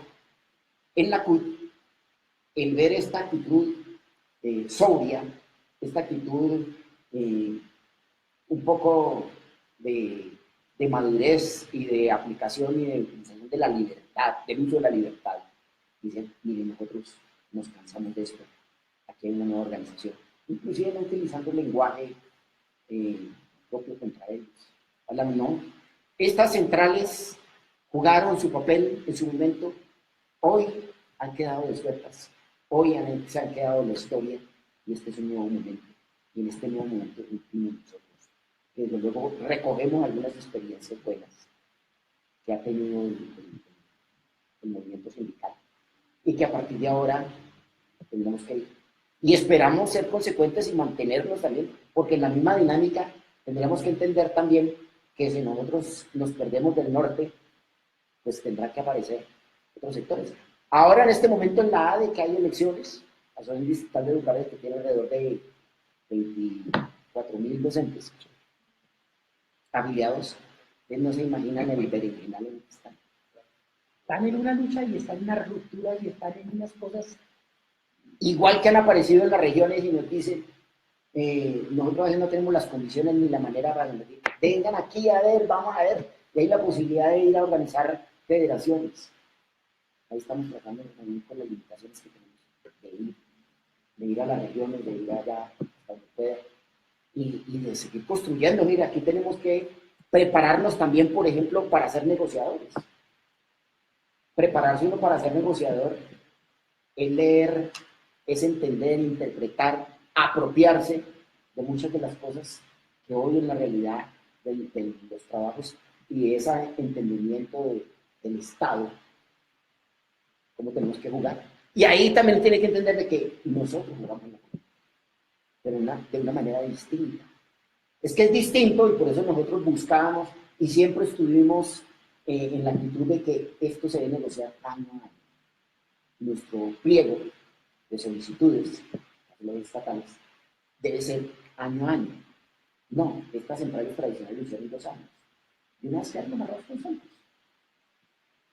en la CUT, en ver esta actitud sobria, esta actitud un poco de madurez y de aplicación y de utilización de la libertad, del uso de la libertad, dicen, miren, nosotros nos cansamos de esto, aquí hay una nueva organización, inclusive no utilizando el lenguaje propio contra ellos. Hablan, no, estas centrales jugaron su papel en su momento, hoy han quedado desiertas, hoy se han quedado en la historia, y este es un nuevo momento, y en este nuevo momento cumplimos nosotros. Desde luego recogemos algunas experiencias buenas que ha tenido el movimiento sindical y que a partir de ahora tendremos que ir. Y esperamos ser consecuentes y mantenernos también, porque en la misma dinámica tendríamos que entender también que si nosotros nos perdemos del norte, pues tendrá que aparecer otros sectores. Ahora, en este momento, en la ADE, que hay elecciones, son distintas de lugares que tienen alrededor de 24.000 docentes afiliados. Ustedes no se imaginan el berenjenal en el que están. Están en una lucha y están en unas rupturas y están en unas cosas igual que han aparecido en las regiones y nos dicen, nosotros a veces no tenemos las condiciones ni la manera para decir, vengan aquí a ver, vamos a ver, y hay la posibilidad de ir a organizar federaciones. Ahí estamos tratando también con las limitaciones que tenemos de ir a las regiones, de ir allá hasta donde pueda, y de seguir construyendo. Mira, aquí tenemos que prepararnos también, por ejemplo, para ser negociadores. Prepararse uno para ser negociador es leer, es entender, interpretar, apropiarse de muchas de las cosas que hoy en la realidad de los trabajos y de ese entendimiento del Estado, cómo tenemos que jugar. Y ahí también tiene que entender de que nosotros jugamos la política, pero de una manera distinta. Es que es distinto y por eso nosotros buscábamos y siempre estuvimos en la actitud de que esto se debe negociar año a año. Nuestro pliego de solicitudes a los estatales debe ser año a año. No, estas centrales tradicionales lo hicieron 2 años. Y una vez quedaron amarrados con centros.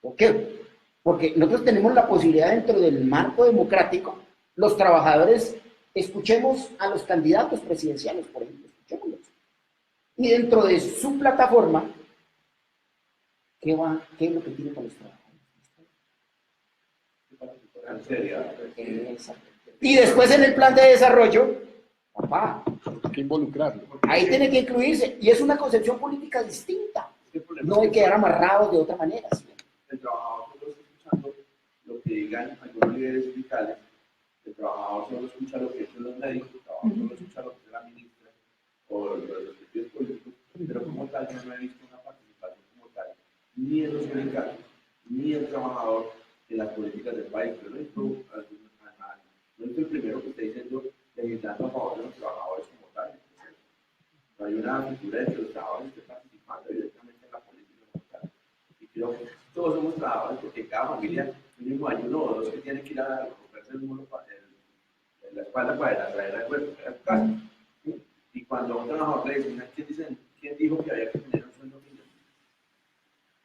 ¿Por qué? Porque nosotros tenemos la posibilidad dentro del marco democrático, los trabajadores, escuchemos a los candidatos presidenciales, por ejemplo, escuchémoslos. Y dentro de su plataforma, ¿qué es lo que tiene para los trabajadores? Y después en el plan de desarrollo, papá, Hay que involucrarlo. ahí tiene que incluirse. Y es una concepción política distinta. No hay que quedar amarrados de otra manera. ¿Sí? El trabajador solo está escuchando lo que digan algunos líderes sindicales, el trabajador solo escucha lo que dicen los médicos, el trabajador solo escucha lo que dice la ministra o los partidos políticos, pero como tal yo no he visto una participación como tal, ni de los sindicatos, ni del trabajador en las políticas del país. Pero no es el primero que está diciendo legislando a favor de los trabajadores como tal. No hay una cultura de que los trabajadores estén participando directamente en la política como tal. Y creo que todos somos trabajadores porque en cada familia mínimo hay uno o dos que tienen que ir a romperse el muro en la espalda para traer al cuerpo a su casa. ¿Sí? Y cuando a un trabajador le dicen, ¿quién dijo que había que tener un sueldo mínimo?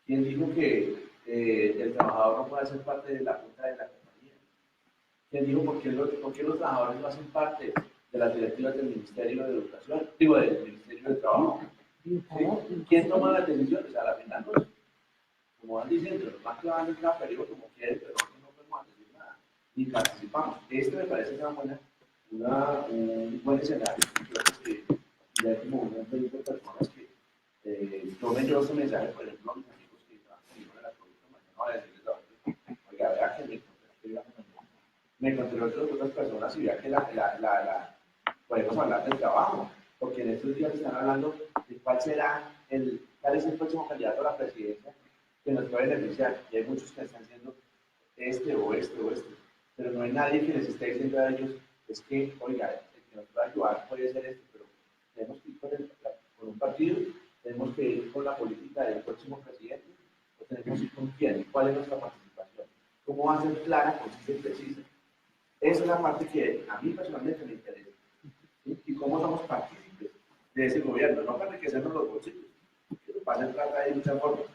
¿Quién dijo que el trabajador no puede ser parte de la junta de la compañía? ¿Quién dijo por qué los trabajadores no hacen parte de las directivas del Ministerio de Educación? Digo, del Ministerio de Trabajo. ¿Sí? ¿Quién toma las decisiones? A la final, pues, como van diciendo, los más que van a entrar periodo como quieren, pero nosotros no podemos decir nada, ni participamos. Esto me parece un buen escenario. Creo que ya hay como unas 20 personas que tomen yo este mensaje, por ejemplo, a mis amigos que trabajan en la producción, mañana voy a decirles a otros, oiga, vea que me encontré otras personas y vea que podemos hablar del trabajo, porque en estos días están hablando de cuál es el próximo candidato a la presidencia que nos puede beneficiar. Y hay muchos que están diciendo este o este o este, pero no hay nadie que les esté diciendo a ellos, es que, oiga, el que nos puede ayudar puede ser este, pero tenemos que ir con un partido, tenemos que ir con la política del próximo presidente, o tenemos que ir con quién, cuál es nuestra participación, cómo va a ser clara, concisa y precisa. Esa es la parte que a mí personalmente me interesa. ¿Sí? Y cómo somos partícipes de ese gobierno, no para enriquecernos los bolsillos, que lo pasen plata de muchas formas.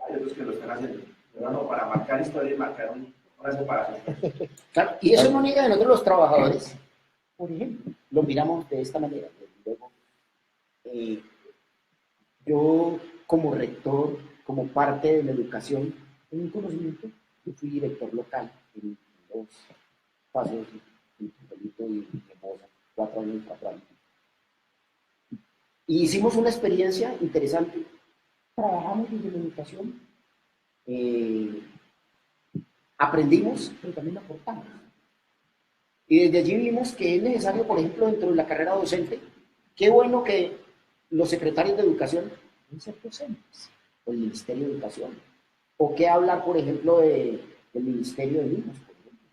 Hay otros que lo están haciendo, pero no, para marcar historia y marcar una separación. Claro, y eso no niega de nosotros los trabajadores. Por ejemplo, lo miramos de esta manera. Luego, yo como rector, como parte de la educación, en un conocimiento, yo fui director local en 2 pasos, en Pelito y en Moza, 4 años y 4 años. Y hicimos una experiencia interesante. Trabajamos desde la educación, aprendimos, pero también aportamos. Y desde allí vimos que es necesario, por ejemplo, dentro de la carrera docente, qué bueno que los secretarios de educación deben ser docentes, o el Ministerio de Educación, o qué hablar, por ejemplo, del Ministerio de Niños, por ejemplo.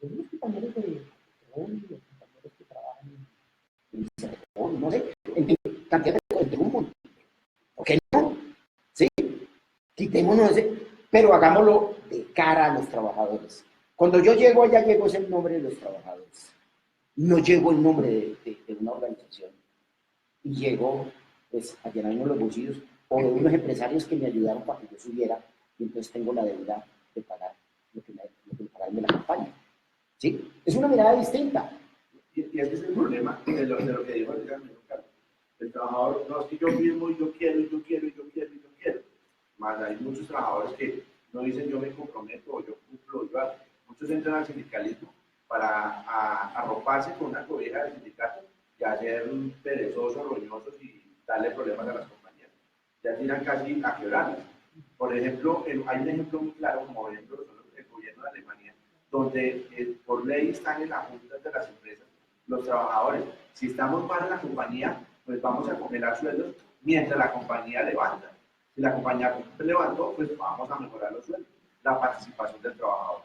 Los mismos compañeros de los compañeros que trabajan en el sector, no sé, en fin, cantidad de cosas, un montón. Porque Dejémonos de, pero hagámoslo de cara a los trabajadores. Cuando yo llego allá, llego es el nombre de los trabajadores. No llego el nombre de una organización. Y llego pues a llenarme los bolsillos o de unos empresarios que me ayudaron para que yo subiera y entonces tengo la deuda de pagar lo que me pagarme la campaña. ¿Sí? Es una mirada distinta. Y ese es el problema de lo que dijo el Carlos. El trabajador, no, es que yo mismo y yo quiero, y yo quiero, y yo quiero, y yo quiero. Más hay muchos trabajadores que no dicen yo me comprometo o yo cumplo, yo hago. Muchos entran al sindicalismo para arroparse con una cobija del sindicato y hacer perezosos, roñosos y darle problemas a las compañías. Ya tiran casi a quebrarlas. Por ejemplo, hay un ejemplo muy claro, como por ejemplo el gobierno de Alemania, donde por ley están en las juntas de las empresas los trabajadores. Si estamos mal en la compañía, pues vamos a congelar sueldos mientras la compañía levanta. Si la compañía levantó, pues vamos a mejorar los sueldos. La participación del trabajador.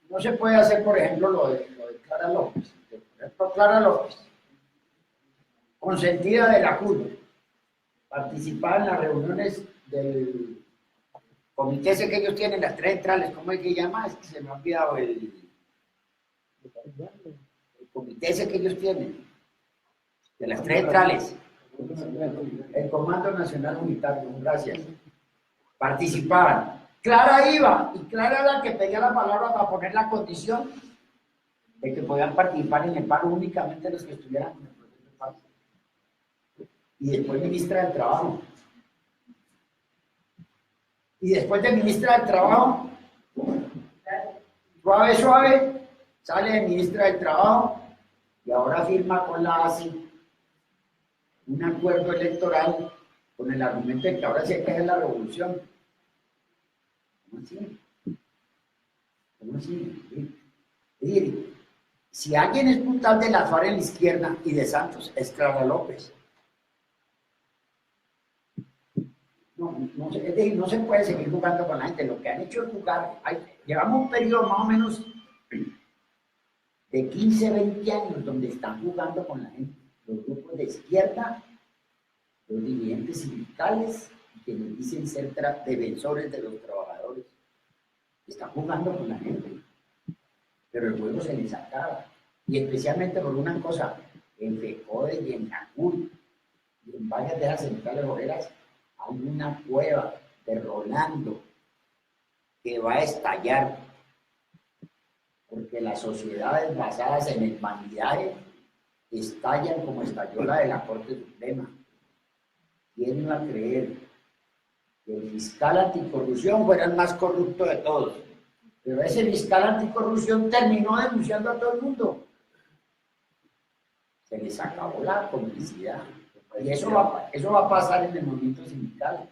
No se puede hacer, por ejemplo, lo de Clara López. Por ejemplo, Clara López, consentida de la CUT, participaba en las reuniones del comité ese que ellos tienen, las tres centrales, ¿cómo es que llama? Es que se me ha olvidado el comité ese que ellos tienen, de las tres centrales, el Comando Nacional Unitario, gracias, participaban. Clara iba, y Clara era la que pedía la palabra para poner la condición de que podían participar en el paro únicamente los que estuvieran en el proceso de paro. Y después ministra del Trabajo. Y después de ministra del Trabajo, suave, suave, sale de ministra del Trabajo y ahora firma con la ASI un acuerdo electoral con el argumento de que ahora sí hay que hacer la revolución. ¿Cómo así? ¿Cómo así? Es decir, si alguien es puntal de la FARC en la izquierda y de Santos, es Clara López. Es decir, no se puede seguir jugando con la gente. Lo que han hecho es jugar. Llevamos un periodo más o menos de 15, 20 años donde están jugando con la gente. Los grupos de izquierda, los dirigentes sindicales, que nos dicen ser defensores de los trabajadores, están jugando con la gente. Pero el juego se les acaba. Y especialmente por una cosa, en FECODE y en CACUL y en varias de las centrales obreras, hay una cueva de Rolando que va a estallar, porque las sociedades basadas en el vanidaje estallan como estalló la de la Corte Suprema. ¿Quién iba a creer que el fiscal anticorrupción fuera el más corrupto de todos? Pero ese fiscal anticorrupción terminó denunciando a todo el mundo. Se les acabó la complicidad. Y eso va a pasar en el movimiento sindical.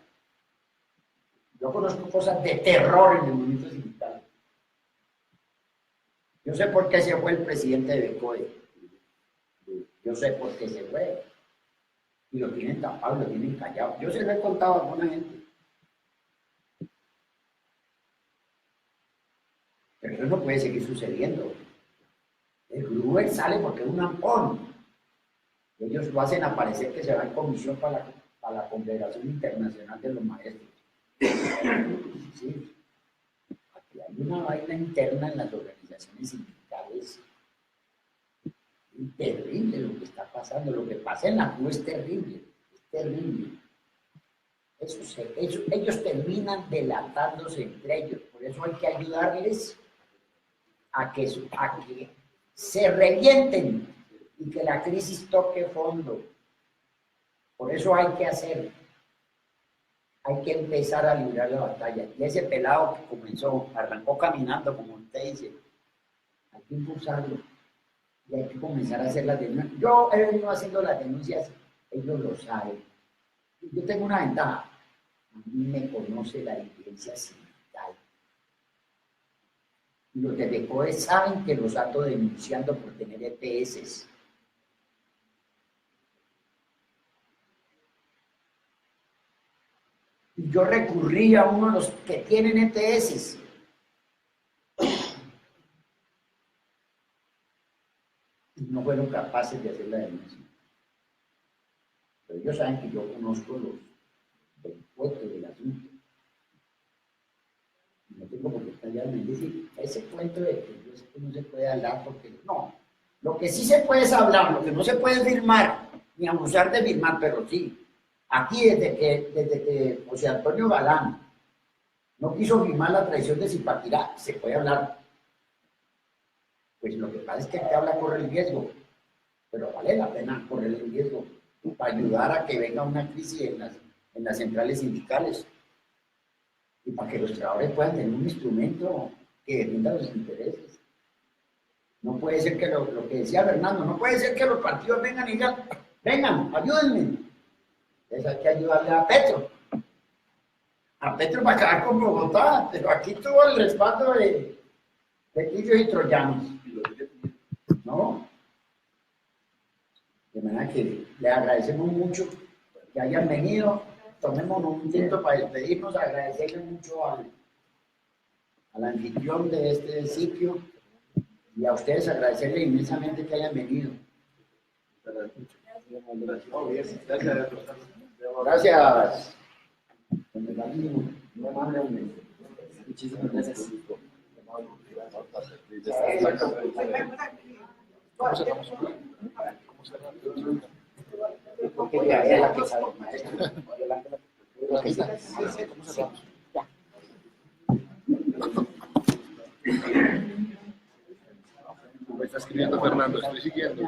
Yo conozco cosas de terror en el movimiento sindical. Yo sé por qué se fue el presidente de BECODE. Yo sé por qué se fue. Y lo tienen tapado, lo tienen callado. Yo se lo he contado a alguna gente. Pero eso no puede seguir sucediendo. El Gruber sale porque es un ampón. Ellos lo hacen aparecer que se va en comisión para la Confederación Internacional de los Maestros. Sí. Aquí hay una vaina interna en las organizaciones sindicales. Es terrible lo que está pasando. Lo que pasa en la CUE es terrible. Es terrible. Ellos terminan delatándose entre ellos. Por eso hay que ayudarles a que se revienten y que la crisis toque fondo. Por eso hay que empezar a librar la batalla. Y ese pelado que arrancó caminando, como usted dice, hay que impulsarlo y hay que comenzar a hacer las denuncias. Yo he venido haciendo las denuncias, ellos lo saben. Yo tengo una ventaja, a mí me conoce la dirigencia sindical. Y los de BECODE saben que los ando denunciando por tener EPS. Y yo recurrí a uno de los que tienen ETS. Y no fueron capaces de hacer la denuncia. Pero ellos saben que yo conozco los vericuetos del asunto. como que allá me dice, ese cuento de que esto no se puede hablar porque no. Lo que sí se puede es hablar, lo que no se puede es firmar, ni abusar de firmar, pero sí. Aquí desde que José Antonio Galán no quiso firmar la traición de Zipaquirá, se puede hablar. Pues lo que pasa es que el que habla corre el riesgo, pero vale la pena correr el riesgo para ayudar a que venga una crisis en las centrales sindicales y para que los trabajadores puedan tener un instrumento que defienda los intereses. No puede ser que lo que decía Fernando, no puede ser que los partidos vengan y digan, vengan, ayúdenme. Entonces hay que ayudarle a Petro. A Petro para acabar con Bogotá, pero aquí tuvo el respaldo de quillos y troyanos. ¿No? De manera que le agradecemos mucho que hayan venido. Tomémonos un tiempo para despedirnos, agradecerle mucho al anfitrión de este sitio y a ustedes agradecerle inmensamente que hayan venido. Gracias. Muchísimas gracias. Porque ya es la que sabe, maestro. Lo que sabe. Sí. Ya. Me está escribiendo Fernando, estoy siguiendo.